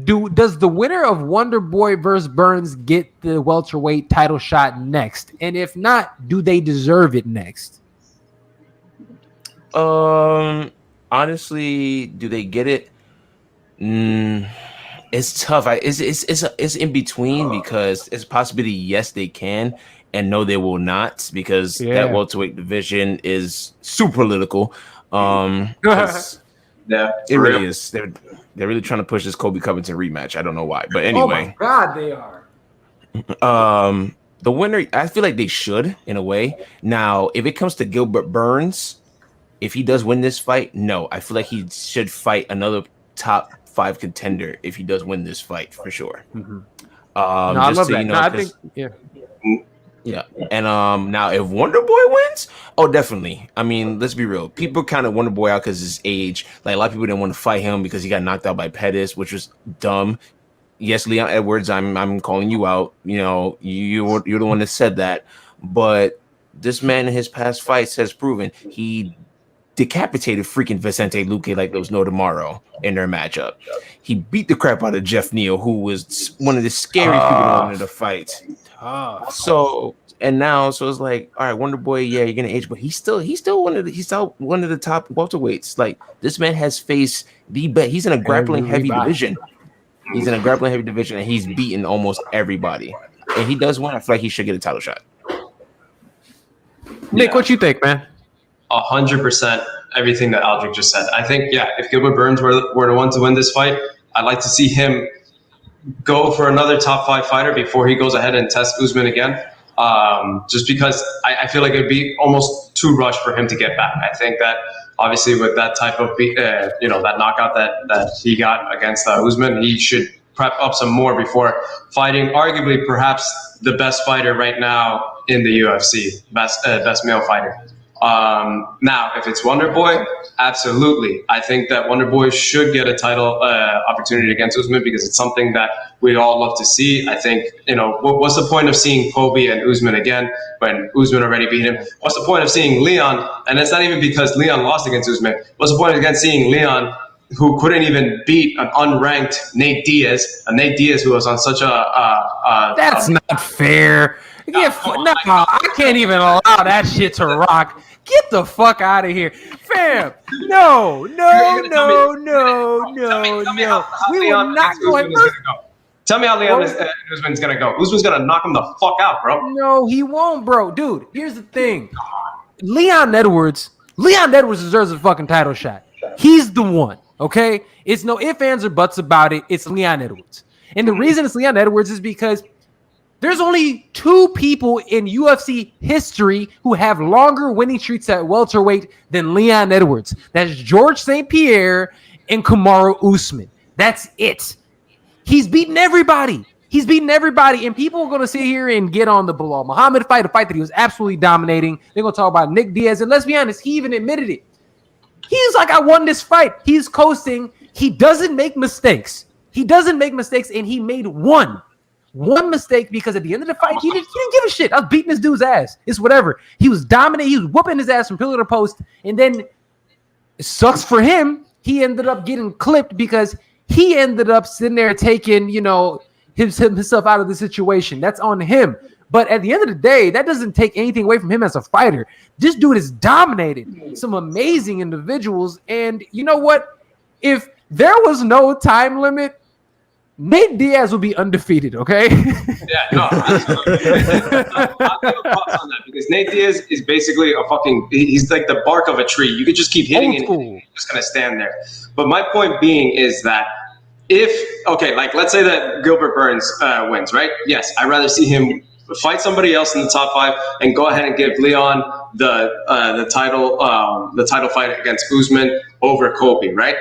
Does the winner of Wonderboy versus Burns get the welterweight title shot next? And if not, do they deserve it next? Honestly, do they get it? It's tough. It's in between, because it's a possibility yes they can, and no they will not, because that welterweight division is super political. Yeah, it really is. They're really trying to push this Kobe Covington rematch. I don't know why, but anyway. Oh my God, they are. The winner, I feel like they should in a way. Now, if it comes to Gilbert Burns, if he does win this fight, no, I feel like he should fight another top 5 contender if he does win this fight for sure. Mm-hmm. I love that. I think, yeah. And now if Wonderboy wins, oh, definitely. I mean, let's be real. People kind of Wonderboy out because his age. Like, a lot of people didn't want to fight him because he got knocked out by Pettis, which was dumb. Yes, Leon Edwards, I'm calling you out. You're the one that said that. But this man in his past fights has proven he decapitated freaking Vicente Luque like there was no tomorrow in their matchup. He beat the crap out of Jeff Neal, who was one of the scary people that wanted to fight. So it's like, all right, Wonder Boy, yeah, you're gonna age, but he's still one of the top welterweights. Like, this man has faced the best. He's in a grappling heavy division. He's in a grappling heavy division, and he's beaten almost everybody. And he does win. I feel like he should get a title shot. Nick, what you think, man? 100% everything that Aldrich just said. I think, if Gilbert Burns were the one to win this fight, I'd like to see him go for another top 5 fighter before he goes ahead and tests Usman again. Just because I feel like it'd be almost too rushed for him to get back. I think that obviously with that type of that knockout that he got against Usman, he should prep up some more before fighting arguably perhaps the best fighter right now in the UFC, best male fighter. Now, if it's Wonderboy, absolutely. I think that Wonderboy should get a title opportunity against Usman, because it's something that we all love to see. I think, what's the point of seeing Kobe and Usman again when Usman already beat him? What's the point of seeing Leon? And it's not even because Leon lost against Usman. What's the point of seeing Leon, who couldn't even beat an unranked Nate Diaz, who was on such a... That's not fair. I can't even allow that shit to rock. Get the fuck out of here, fam. No. We will not go ahead. Tell me how Leon Usman's gonna go. Usman's gonna knock him the fuck out, bro. No, he won't, bro. Dude, here's the thing. Leon Edwards deserves a fucking title shot. He's the one, okay? It's no ifs, ands, or buts about it. It's Leon Edwards. And the reason it's Leon Edwards is because there's only 2 people in UFC history who have longer winning streaks at welterweight than Leon Edwards. That's George St. Pierre and Kamaru Usman. That's it. He's beaten everybody. And people are going to sit here and get on the Bilal Muhammad fight, a fight that he was absolutely dominating. They're going to talk about Nick Diaz. And let's be honest, he even admitted it. He's like, I won this fight. He's coasting. He doesn't make mistakes. And he made one mistake because at the end of the fight, he didn't give a shit. I was beating this dude's ass. It's whatever. He was dominating. He was whooping his ass from pillar to post. And then it sucks for him. He ended up getting clipped because he ended up sitting there taking, himself out of the situation. That's on him. But at the end of the day, that doesn't take anything away from him as a fighter. This dude has dominated some amazing individuals. And you know what? If there was no time limit, Nate Diaz will be undefeated, okay? Yeah, no, absolutely. I'll give a thoughts on that because Nate Diaz is basically he's like the bark of a tree. You could just keep hitting it and he's just going to stand there. But my point being is that let's say that Gilbert Burns wins, right? Yes, I'd rather see him fight somebody else in the top 5 and go ahead and give Leon the title fight against Usman over Colby, right?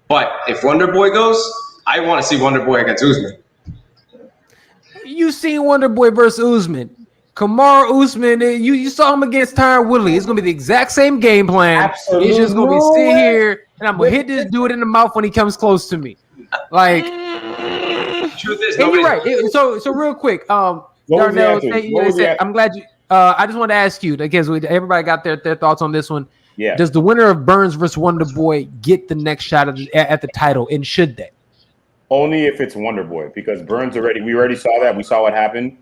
But if Wonder Boy goes, I want to see Wonder Boy against Usman. You seen Wonder Boy versus Usman. Kamaru Usman, you saw him against Tyron Woodley. It's going to be the exact same game plan. Absolutely. He's just going to be sitting here, and I'm going to hit this dude in the mouth when he comes close to me. Like, truth is, you're right. So real quick, Darnell, I'm glad you. I just want to ask you, because everybody got their thoughts on this one. Yeah. Does the winner of Burns versus Wonder Boy get the next shot at the title, and should they? Only if it's Wonder Boy, because Burns we already saw that. We saw what happened.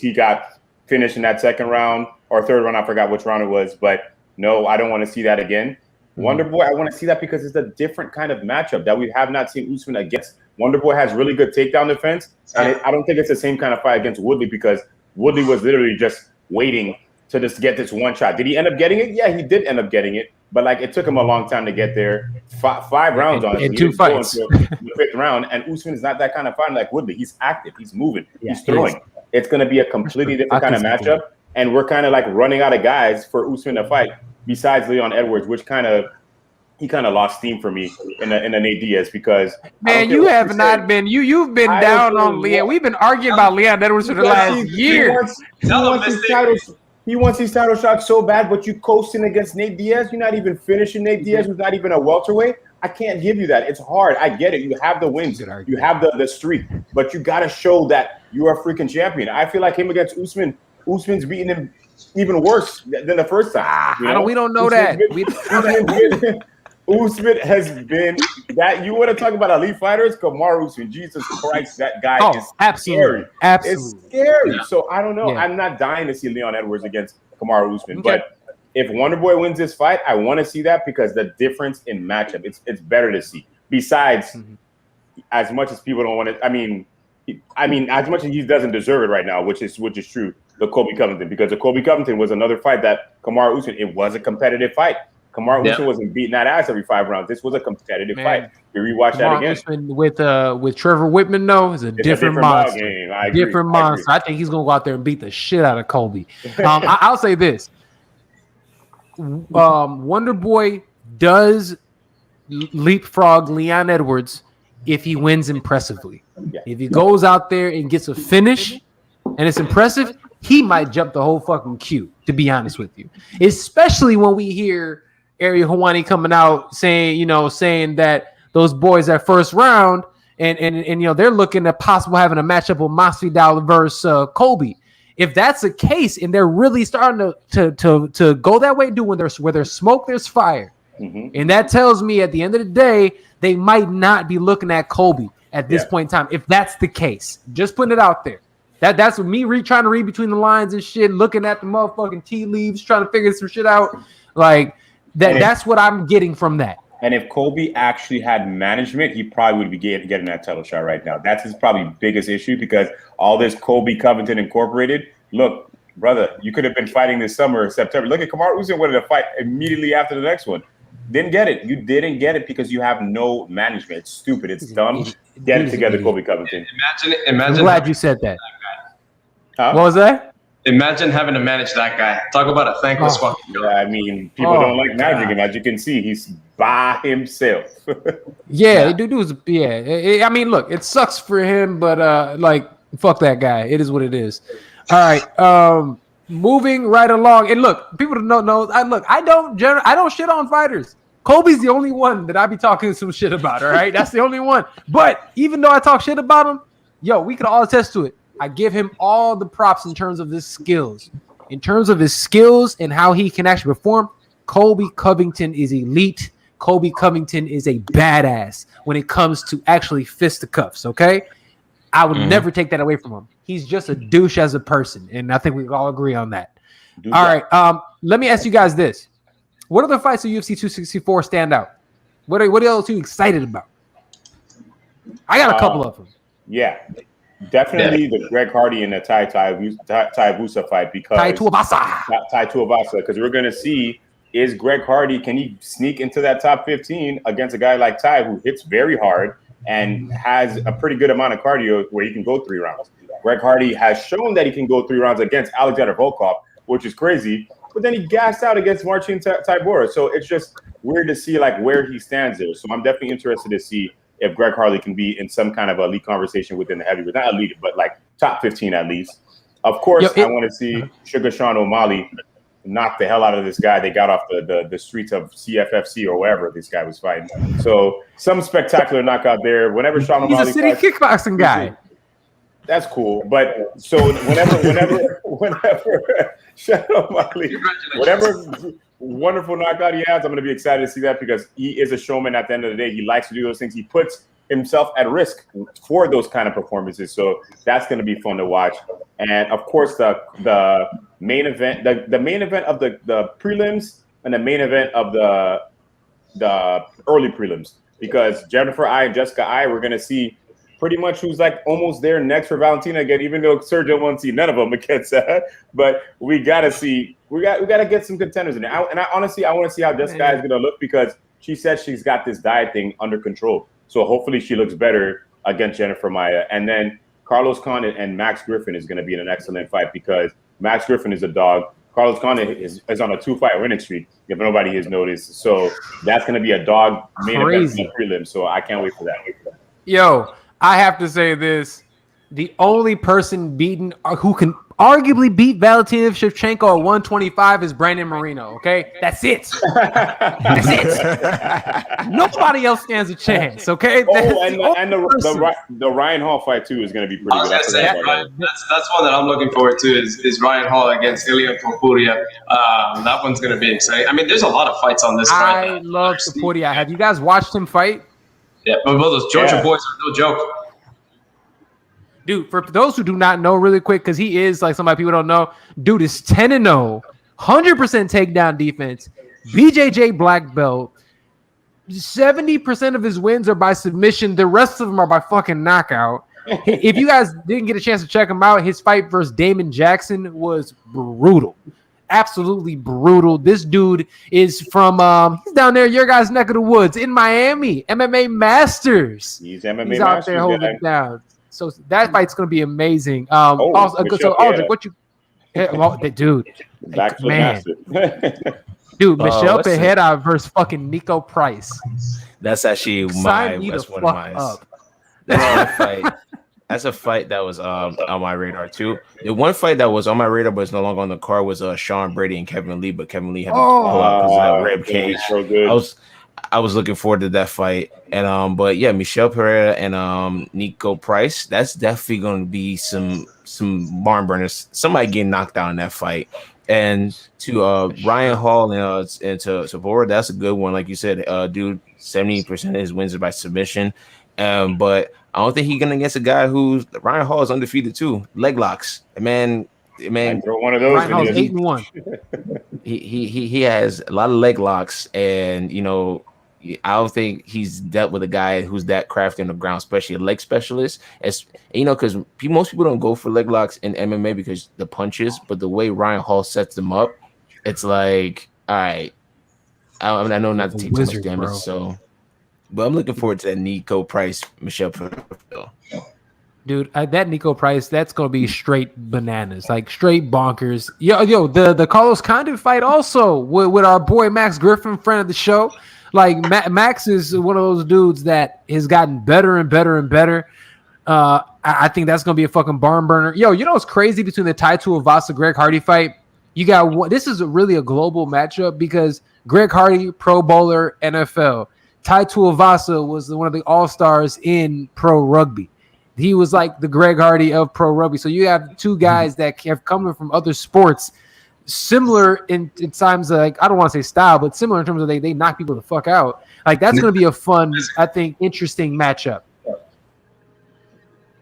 He got finished in that second round or third round. I forgot which round it was, but no, I don't want to see that again. Wonder Boy, I want to see that because it's a different kind of matchup that we have not seen Usman against. Wonder Boy has really good takedown defense, and I don't think it's the same kind of fight against Woodley because Woodley was literally just waiting to just get this one shot. Did he end up getting it? Yeah, he did end up getting it, but like it took him a long time to get there. 5 rounds on it. In 2 fights. The 5th round, and Usman is not that kind of fighter like Woodley. He's active. He's moving. He's throwing. It's going to be a completely different kind of matchup, and we're kind of like running out of guys for Usman to fight besides Leon Edwards, which he kind of lost steam for me in the Nate Diaz because you have not been you've been down on Leon. We've been arguing about Leon Edwards for the last year. He wants these title shots so bad, but you coasting against Nate Diaz. You're not even finishing Nate Diaz, who's not even a welterweight. I can't give you that. It's hard. I get it. You have the wins. You have the streak, but you got to show that you are a freaking champion. I feel like him against Usman. Usman's beating him even worse than the first time. We don't know that. Usman has been that. You want to talk about elite fighters? Kamaru Usman. Jesus Christ, that guy is scary. Absolutely. It's scary. Yeah. So I don't know. Yeah. I'm not dying to see Leon Edwards against Kamaru Usman, but if Wonder Boy wins this fight, I want to see that because the difference in matchup, it's better to see. Besides, as much as people don't want it, I mean, as much as he doesn't deserve it right now, which is true, the Colby Covington, because the Colby Covington was another fight that Kamaru Usman, it was a competitive fight. Kamaru Usman wasn't beating that ass every 5 rounds. This was a competitive fight. You rewatch that again. Usman with Trevor Whitman, though, is a different monster. Different monster. I think he's gonna go out there and beat the shit out of Colby. I'll say this: Wonder Boy does leapfrog Leon Edwards if he wins impressively. Yeah. If he goes out there and gets a finish and it's impressive, he might jump the whole fucking queue, to be honest with you. Especially when we hear Ariel Helwani coming out saying that those boys at first round and they're looking at possible having a matchup with Masvidal versus Colby. If that's the case and they're really starting to go that way, where there's smoke, there's fire. Mm-hmm. And that tells me at the end of the day, they might not be looking at Colby at this point in time. If that's the case, just putting it out there. That's what me trying to read between the lines and shit, looking at the motherfucking tea leaves, trying to figure some shit out. Like that's what I'm getting from that. And if Colby actually had management, he probably would be getting that title shot right now. That's his probably biggest issue, because all this Colby Covington Incorporated. Look, brother, you could have been fighting this summer or September. Look at Kamaru Usman wanted to fight immediately after the next one. Didn't get it. You didn't get it because you have no management. It's stupid. It's dumb. Get it together, Colby Covington. Imagine. I'm glad you said that. Huh? What was that? Imagine having to manage that guy. Talk about a thankless fucking job. Yeah, I mean, people don't like managing him. As you can see, he's by himself. Yeah, dude's yeah. I mean, look, it sucks for him, but like, fuck that guy. It is what it is. All right, moving right along. And look, people don't know. I don't shit on fighters. Colby's the only one that I be talking some shit about. All right, that's the only one. But even though I talk shit about him, yo, we can all attest to it. I give him all the props in terms of his skills. In terms of his skills and how he can actually perform, Colby Covington is elite. Colby Covington is a badass when it comes to actually fisticuffs, okay? I would never take that away from him. He's just a douche as a person, and I think we all agree on that. All right, let me ask you guys this. What other fights of UFC 264 stand out? What are else you excited about? I got a couple of them. Yeah. Definitely the Greg Hardy and the Tai Tuivasa fight, because Tai Tuivasa, because we're going to see, is Greg Hardy, can he sneak into that top 15 against a guy like Tai, who hits very hard and has a pretty good amount of cardio where he can go 3 rounds. Greg Hardy has shown that he can go 3 rounds against Alexander Volkov, which is crazy, but then he gassed out against Marcin Tybura. So it's just weird to see like where he stands there. So I'm definitely interested to see if Greg Hardy can be in some kind of elite conversation within the heavyweight, not elite, but like top 15 at least. Of course, I want to see Sugar Sean O'Malley knock the hell out of this guy they got off the streets of CFFC or wherever this guy was fighting. So some spectacular knockout there. Whenever Sean O'Malley, he's a city kickboxing guy. That's cool, but so whenever Sean O'Malley, whatever wonderful knockout he has, I'm going to be excited to see that, because he is a showman at the end of the day. He likes to do those things. He puts himself at risk for those kind of performances. So that's going to be fun to watch. And of course, the main event, the main event of the prelims and the main event of the early prelims, because Jennifer I and Jessica I, we're going to see pretty much who's like almost there next for Valentina again, even though Sergio won't see none of them against her. But we got to get some contenders in there. I honestly want to see how this guy is going to look, because she said she's got this diet thing under control. So hopefully she looks better against Jennifer Maia. And then Carlos Khan and Max Griffin is going to be in an excellent fight, because Max Griffin is a dog. Carlos Khan is on a 2-fight winning streak, if nobody has noticed. So that's going to be a dog main event in the prelim. So I can't wait for that. Yo, I have to say this. The only person beaten who can arguably beat Valentina Shevchenko at 125 is Brandon Moreno, okay? That's it. That's it. Nobody else stands a chance, okay? And the Ryan Hall fight, too, is going to be pretty good. That's one that I'm looking forward to is Ryan Hall against Ilya Topuria. That one's going to be exciting. I mean, there's a lot of fights on this card. I love Topuria. Have you guys watched him fight? Yeah, but those Georgia boys are no joke. Dude, for those who do not know, really quick, because he is like somebody people don't know, dude is 10-0, 100% takedown defense, BJJ black belt. 70% of his wins are by submission. The rest of them are by fucking knockout. If you guys didn't get a chance to check him out, his fight versus Damon Jackson was brutal. Absolutely brutal. This dude is from he's down there, your guys' neck of the woods in Miami. MMA Masters. He's out there holding it down. So that fight's gonna be amazing. Aldrich, what you? Dude, man, dude, Michelle Pereira versus fucking Nico Price. That's actually that's one of mine. That's a fight that was on my radar too. The one fight that was on my radar but is no longer on the card was Sean Brady and Kevin Lee, but Kevin Lee had to pull out his rib cage. So good. I was looking forward to that fight, and but yeah, Michelle Pereira and Nico Price. That's definitely going to be some barn burners. Somebody getting knocked out in that fight. And to Ryan Hall and to Vora, that's a good one. Like you said, dude, 70% of his wins are by submission. But I don't think he's gonna against a guy who's Ryan Hall is undefeated too. Leg locks, man. Throw one of those. Ryan Hall's 8-1. He has a lot of leg locks, and I don't think he's dealt with a guy who's that crafty on the ground, especially a leg specialist. As because most people don't go for leg locks in MMA because the punches, but the way Ryan Hall sets them up, it's like, all right, I know not to take too much damage, but I'm looking forward to that Nico Price, Michelle. Dude, that Nico Price, that's gonna be straight bananas, like straight bonkers. Yo, the Carlos Condit fight also with our boy Max Griffin, friend of the show. Like Max is one of those dudes that has gotten better and better and better. I think that's gonna be a fucking barn burner. Yo, what's crazy between the Tai Tuivasa Greg Hardy fight? You got this is really a global matchup because Greg Hardy, Pro Bowler, NFL. Tai Tuivasa was one of the all-stars in pro rugby. He was like the Greg Hardy of pro rugby. So you have two guys that have come from other sports, similar in times, like I don't want to say style, but similar in terms of they knock people the fuck out. Like that's going to be a fun, I think, interesting matchup.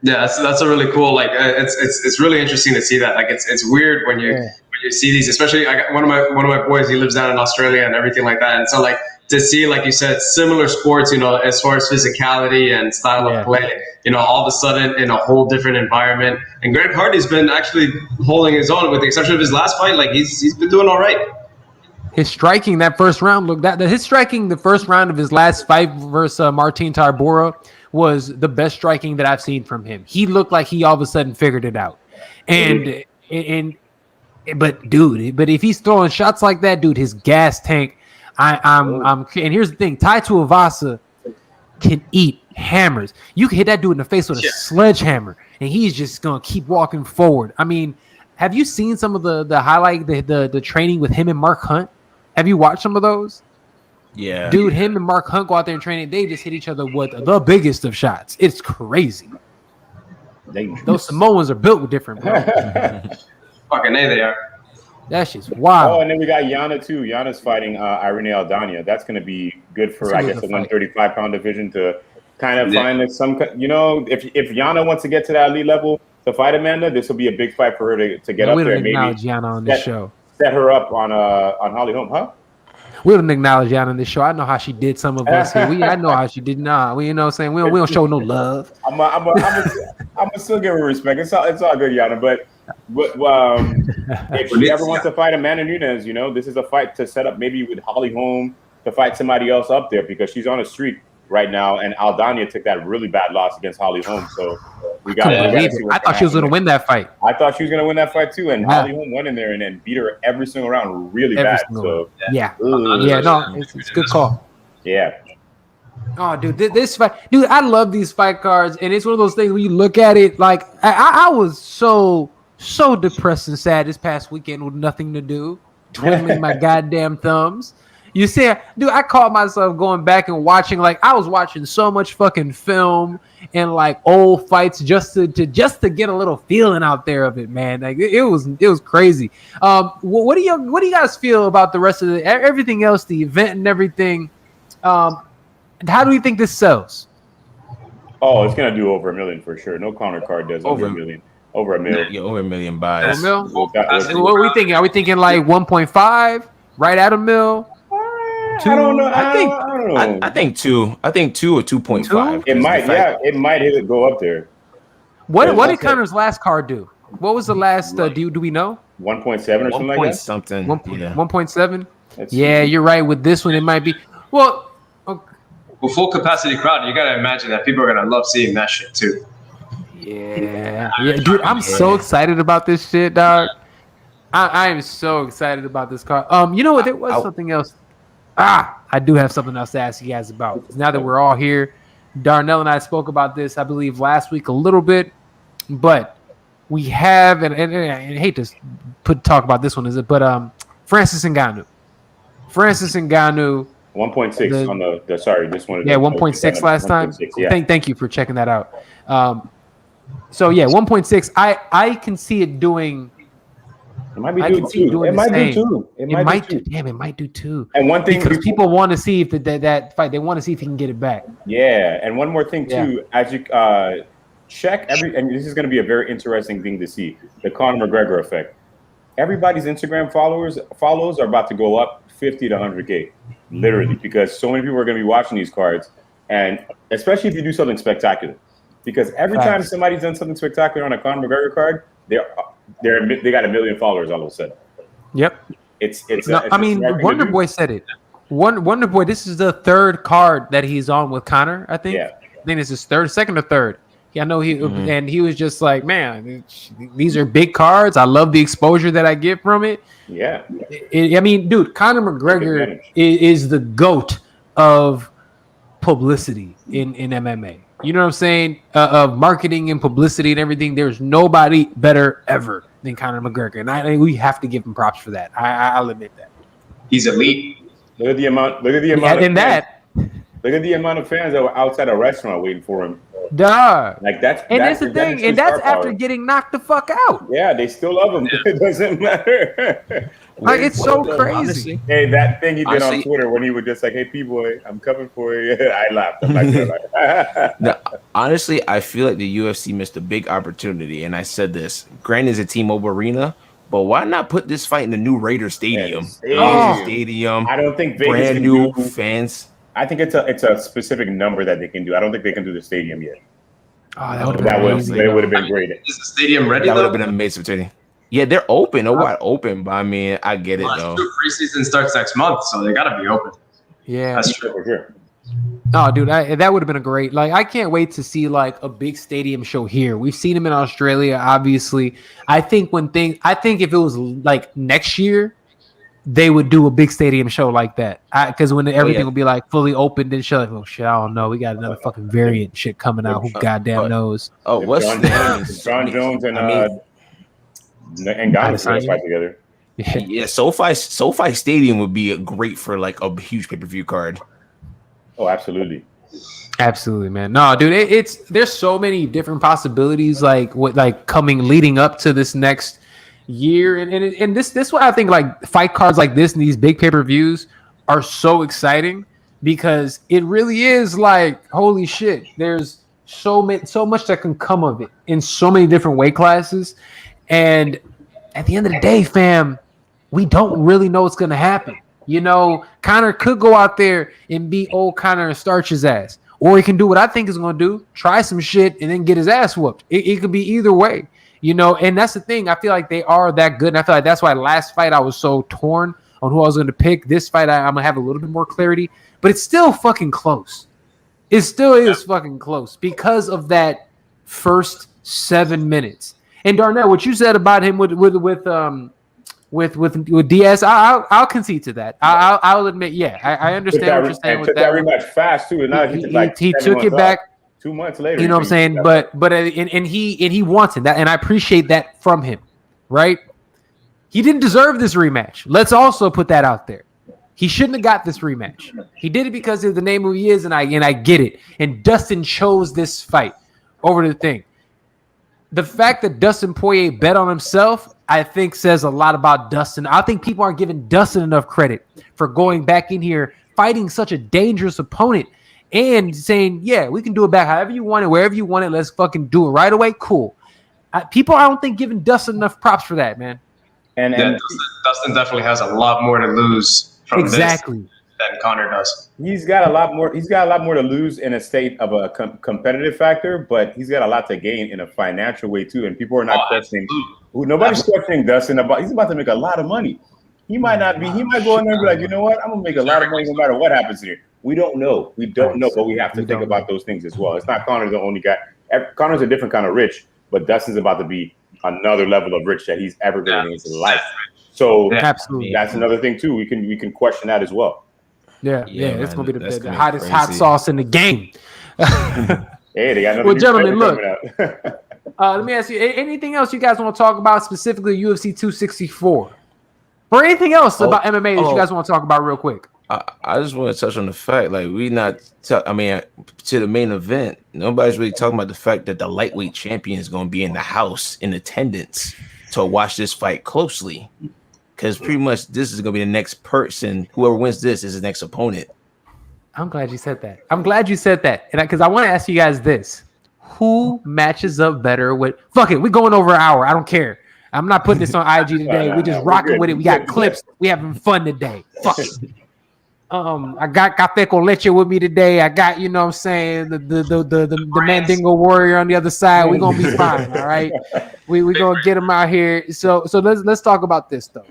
Yeah, that's a really cool. Like it's really interesting to see that. Like it's weird when you see these, especially I got one of my boys. He lives down in Australia and everything like that, and so like to see, like you said, similar sports, as far as physicality and style of play, all of a sudden in a whole different environment. And Greg Hardy's been actually holding his own, with the exception of his last fight. Like he's been doing all right. His striking that first round, his striking the first round of his last fight versus Martin Tarbora was the best striking that I've seen from him. He looked like he all of a sudden figured it out. But if he's throwing shots like that, dude, his gas tank. And here's the thing: Tai Tuivasa can eat hammers. You can hit that dude in the face with a sledgehammer, and he's just gonna keep walking forward. I mean, have you seen some of the highlight the training with him and Mark Hunt? Have you watched some of those? Yeah, dude, him and Mark Hunt go out there and train. They just hit each other with the biggest of shots. It's crazy. Those Samoans are built with different. Fucking A, they are. That shit's wild. Oh, and then we got Yana too. Yana's fighting Irene Aldana. That's going to be good for, I guess, the 135-pound division to kind of find some. If Yana wants to get to that elite level to fight Amanda, this will be a big fight for her to get up there. Maybe acknowledge Yana on this show. Set her up on Holly Holm, huh? We don't acknowledge Yana on this show. I know how she did some of us here. I know how she did. We what I'm saying. We don't show no love. I'm still give her respect. It's all good, Yana, but. If she ever wants to fight Amanda Nunes, this is a fight to set up maybe with Holly Holm to fight somebody else up there because she's on a streak right now, and Aldana took that really bad loss against Holly Holm. So we got. I thought she was going to win that fight. I thought she was going to win that fight too, and Holly Holm went in there and then beat her every single round, really bad. So it's a good call. Yeah. Oh, dude, this fight, dude, I love these fight cards, and it's one of those things where you look at it like I was so depressed and sad this past weekend with nothing to do, twiddling my goddamn thumbs. You see, dude, I caught myself going back and watching, like I was watching so much fucking film and like old fights just to get a little feeling out there of it, man. Like it was crazy. What do you guys feel about the rest of everything else, the event and everything? How do you think this sells? Oh, it's gonna do over $1 million for sure. No Conor card does over $1 million. Over $1 million. Yeah, over $1 million buys. What are we thinking? Are we thinking like 1.5? Right at $1 million? I don't know. I think 2. I think 2 or 2.5. It might. Yeah, it might go up there. What did Conor's last card do? What was the last? Do we know? 1.7 or something like that. Something. 1.7. Yeah, you're right. With this one, it might be. Well, with full capacity crowd, you gotta imagine that people are gonna love seeing that shit too. Yeah, dude, I'm so excited about this shit, dog. I am so excited about this card. You know what? There was something else. I do have something else to ask you guys about. Now that we're all here, Darnell and I spoke about this, I believe, last week a little bit, but we have, and I hate to talk about this one, is it? But Francis Ngannou. 1.6 on the sorry, this one. Yeah, 1.6 last time. Yeah. Thank you for checking that out. So yeah, 1.6. I can see it doing It might be I due can see too. doing It the might same. do too. It might do too. Damn, it might do too. And one thing because people want to see if that fight. They want to see if he can get it back. Yeah, and one more thing Yeah. too. As you check and this is going to be a very interesting thing to see, the Conor McGregor effect. Everybody's Instagram follows are about to go up 50 to 100K, literally, because so many people are going to be watching these cards, and especially if you do something spectacular. Because every time somebody's done something spectacular on a Conor McGregor card, they got 1 million followers all of a sudden. Yep. I mean, Wonder Boy said it. Wonder Boy, this is the third card that he's on with Conor, I think. Yeah. I think this is second or third. Yeah, I know and he was just like, man, these are big cards. I love the exposure that I get from it. Yeah. I mean, dude, Conor McGregor is the GOAT of publicity in MMA. You know what I'm saying? Of marketing and publicity and everything. There's nobody better ever than Conor McGregor, and we have to give him props for that. I'll admit that. He's elite. Look at the amount. Look at the amount of fans that were outside a restaurant waiting for him. Duh. Like that's the thing, and that's after getting knocked the fuck out. Yeah, they still love him. Yeah. It doesn't matter. Like it's so crazy. Honestly, hey, that thing he did on Twitter when he was just like, "Hey, P-boy, I'm coming for you." I laughed. I'm like, no, honestly, I feel like the UFC missed a big opportunity, and I said this. Granted, it's a T-Mobile Arena, but why not put this fight in the new Raiders Stadium? Stadium. I don't think Vegas brand new fans. I think it's a specific number that they can do. I don't think they can do the stadium yet. Oh, that would have been great. Is the stadium ready? That would have been amazing. Yeah, they're open. They're wide open, but I mean, I get it though. Preseason starts next month, so they gotta be open. Yeah, that's true for sure. Oh, dude, that would have been a great. Like, I can't wait to see like a big stadium show here. We've seen them in Australia, obviously. I think if it was like next year, they would do a big stadium show like that. Because when everything will be like fully opened and shit, like, oh shit, I don't know, we got another fucking variant shit coming out. Who goddamn knows? Oh, what's John Jones and Ghana fight together. Yeah, SoFi Stadium would be great for like a huge pay-per-view card. Oh, absolutely. Absolutely, man. No, dude, there's so many different possibilities leading up to this next year, and this why I think like fight cards like this and these big pay-per-views are so exciting, because it really is like, holy shit, there's so much that can come of it in so many different weight classes. And at the end of the day, fam, we don't really know what's going to happen. You know, Conor could go out there and be old Conor and starch his ass. Or he can do what I think he's going to do, try some shit, and then get his ass whooped. It could be either way, you know, and that's the thing. I feel like they are that good, and I feel like that's why last fight I was so torn on who I was going to pick. This fight, I'm going to have a little bit more clarity, but it's still fucking close. It still is fucking close because of that first 7 minutes. And Darnell, what you said about him with Diaz, I'll concede to that. I'll admit, yeah, I understand what you're saying with that rematch fast too. And now he took it back 2 months later. You know what I'm saying? But he wanted that, and I appreciate that from him. Right? He didn't deserve this rematch. Let's also put that out there. He shouldn't have got this rematch. He did it because of the name who he is, and I get it. And Dustin chose this fight over the thing. The fact that Dustin Poirier bet on himself, I think, says a lot about Dustin. I think people aren't giving Dustin enough credit for going back in here, fighting such a dangerous opponent, and saying, yeah, we can do it back however you want it, wherever you want it. Let's fucking do it right away. Cool. People, I don't think, giving Dustin enough props for that, man. And Dustin definitely has a lot more to lose from this than Conor does. He's got a lot more to lose in a state of a competitive factor, but he's got a lot to gain in a financial way too. And people are not questioning. Nobody's questioning Dustin about. He's about to make a lot of money. He might not be. He might go in there and be like, you know what? I'm gonna make a lot of money no matter what happens here. We don't know. We don't know, but we have to think about those things as well. It's not Conor the only guy. Conor's a different kind of rich, but Dustin's about to be another level of rich that he's ever been in his life. So absolutely, that's another thing too. We can question that as well. Yeah, it's gonna be the hottest hot sauce in the game. Hey, they got another. Well, gentlemen, look. Let me ask you, anything else you guys want to talk about, specifically UFC 264, or anything else about MMA that you guys want to talk about real quick? I just want to touch on the fact, like, to the main event, nobody's really talking about the fact that the lightweight champion is going to be in the house in attendance. to watch this fight closely, because pretty much this is gonna be the next person. Whoever wins this is the next opponent. I'm glad you said that. I'm glad you said that, and because I want to ask you guys this: who matches up better with? Fuck it, we're going over an hour. I don't care. I'm not putting this on IG today. We just rocking with it. We got clips. We having fun today. Fuck it. I got Café con Leche with me today. I got, you know what I'm saying, the Mandingo Warrior on the other side. We're gonna be fine, all right? We gonna get him out here. So let's talk about this though.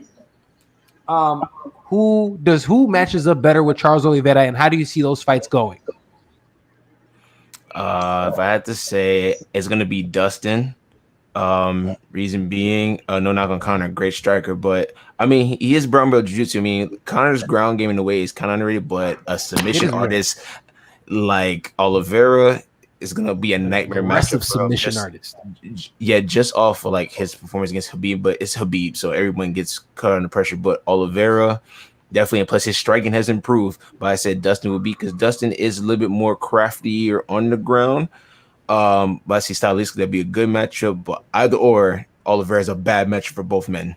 Who matches up better with Charles Oliveira, and how do you see those fights going? If I had to say, it's gonna be Dustin. Reason being, no knock on Conor, great striker, but I mean he is brown belt jiu-jitsu. I mean, Conor's ground game in a way is kind of underrated, but a submission artist like Oliveira is gonna be a nightmare massive matchup. Submission artist. Yeah, just off of like his performance against Khabib, but it's Khabib, so everyone gets caught under pressure. But Oliveira definitely, and plus his striking has improved. But I said Dustin would be, because Dustin is a little bit more craftier on the ground. But I see stylistically that'd be a good matchup, but either or, Oliveira is a bad matchup for both men.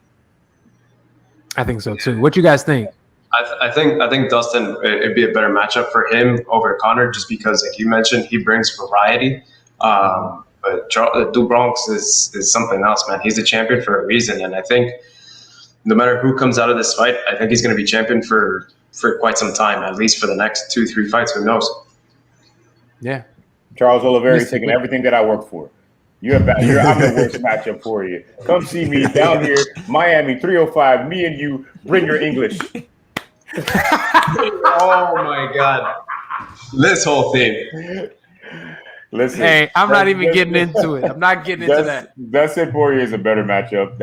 I think so too. What you guys think? I think Dustin, it'd be a better matchup for him over Conor, just because, like you mentioned, he brings variety. But Du Bronx is something else, man. He's a champion for a reason, and I think no matter who comes out of this fight, I think he's going to be champion for quite some time, at least for the next 2-3 fights. Who knows? Yeah. Charles Oliveira is taking everything that I work for. I'm the worst matchup for you. Come see me down here, Miami 305. Me and you, bring your English. Oh my God. This whole thing. Listen. Hey, I'm not even getting into it. I'm not getting into that. Dustin Poirier is a better matchup.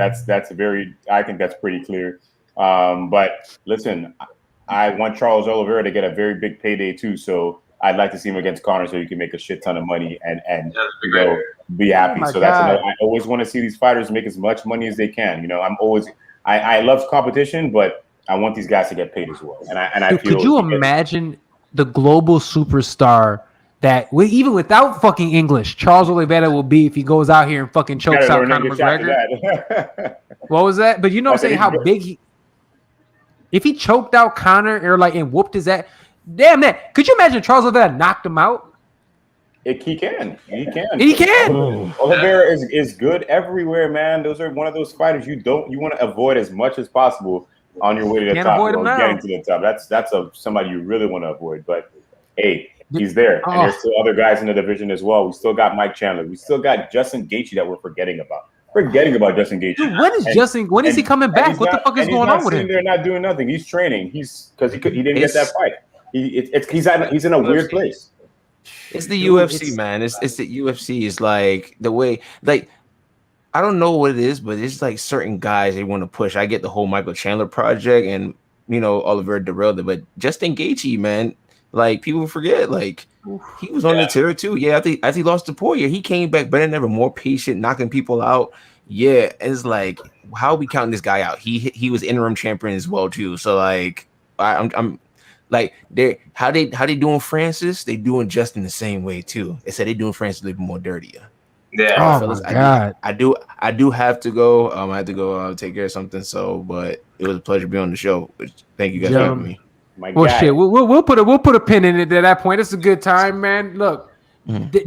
I think that's pretty clear. But listen, I want Charles Oliveira to get a very big payday too. So I'd like to see him against Conor so he can make a shit ton of money and be happy. Oh so that's another, I always want to see these fighters make as much money as they can. You know, I love competition, but I want these guys to get paid as well. And could you imagine the global superstar that even without fucking English, Charles Oliveira will be if he goes out here and fucking chokes out Conor McGregor? What was that? But you know what I'm saying? How big if he choked out Conor or and whooped his ass. Damn that. Could you imagine Charles Oliveira knocked him out? He can. Oliveira is good everywhere, man. Those are one of those fighters you want to avoid as much as possible on your way to the top or getting to the top. That's somebody you really want to avoid. But hey, he's there. And there's still other guys in the division as well. We still got Mike Chandler. We still got Justin Gaethje that we're forgetting about. Justin Gaethje. Dude, when is he coming back? What the fuck is going on with him? They're not doing nothing. He's training. Because he didn't get that fight. He's in a weird place. It's the UFC, man. It's the UFC. It's like the way, I don't know what it is, but it's like certain guys they want to push. I get the whole Michael Chandler project, and Oliver derailed it, but Justin Gaethje, man, people forget, he was on the tier too. Yeah, as he lost to Poirier, he came back better than ever, more patient, knocking people out. Yeah, it's like, how are we counting this guy out? He was interim champion as well too. So I'm. How they doing Francis? They doing Justin the same way too. They said they doing Francis a little bit more dirtier. Yeah. Fellas, my God. I do have to go. I have to go take care of something. So, but it was a pleasure being on the show. Thank you guys for having me. Shit, we'll put a pin in it at that point. It's a good time, man. Look,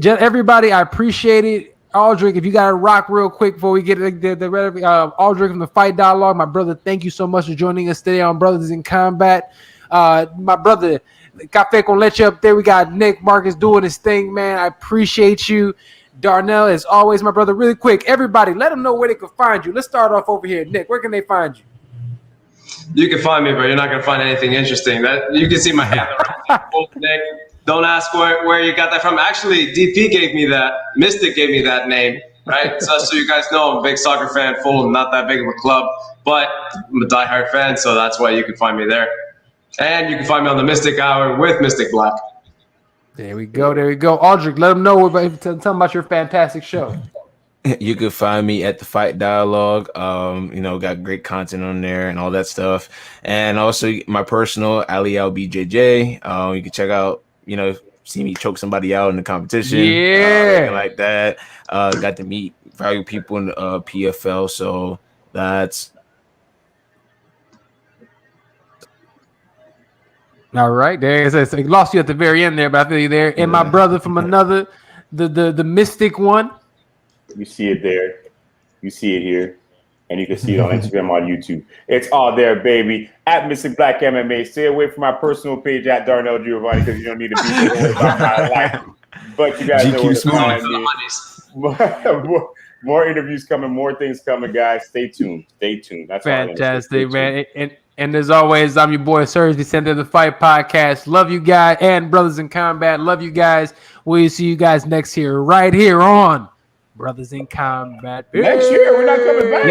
everybody, I appreciate it. Aldrich, if you got to rock real quick before we get the Aldrich from the Fight Dialogue, my brother, thank you so much for joining us today on Brothers in Combat. My brother, Café con Leche up there. We got Nick Marcus doing his thing, man. I appreciate you. Darnell, as always, my brother. Really quick, everybody, let them know where they can find you. Let's start off over here. Nick, where can they find you? You can find me, but you're not going to find anything interesting. That you can see my hand around Nick. Don't ask where you got that from. Actually, DP gave me that. Mystic gave me that name, right? So you guys know I'm a big soccer fan. Fulham, not that big of a club, but I'm a diehard fan, so that's why you can find me there. And you can find me on the Mystic Hour with Mystic Black. There we go. Aldrich, let them know tell them about your fantastic show. You can find me at the Fight Dialogue. Got great content on there and all that stuff. And also my personal AliAlBJJ. You can check out, see me choke somebody out in the competition. Yeah. Like that. Got to meet valuable people in the PFL. So That's All right, there it is. I lost you at the very end there, but I feel you there. And my brother from another, the mystic one. You see it there. You see it here. And you can see it on Instagram, on YouTube. It's all there, baby. At Mystic Black MMA. Stay away from my personal page at Darnell Giovanni because you don't need to be there about my life. But you guys know where to find me. More interviews coming, more things coming, guys. Stay tuned. Stay tuned. That's fantastic, man. And as always, I'm your boy Serge, VICENTE of the Fight Podcast. Love you guys, and Brothers in Combat. Love you guys. We'll see you guys right here on Brothers in Combat. Next year, we're not coming back.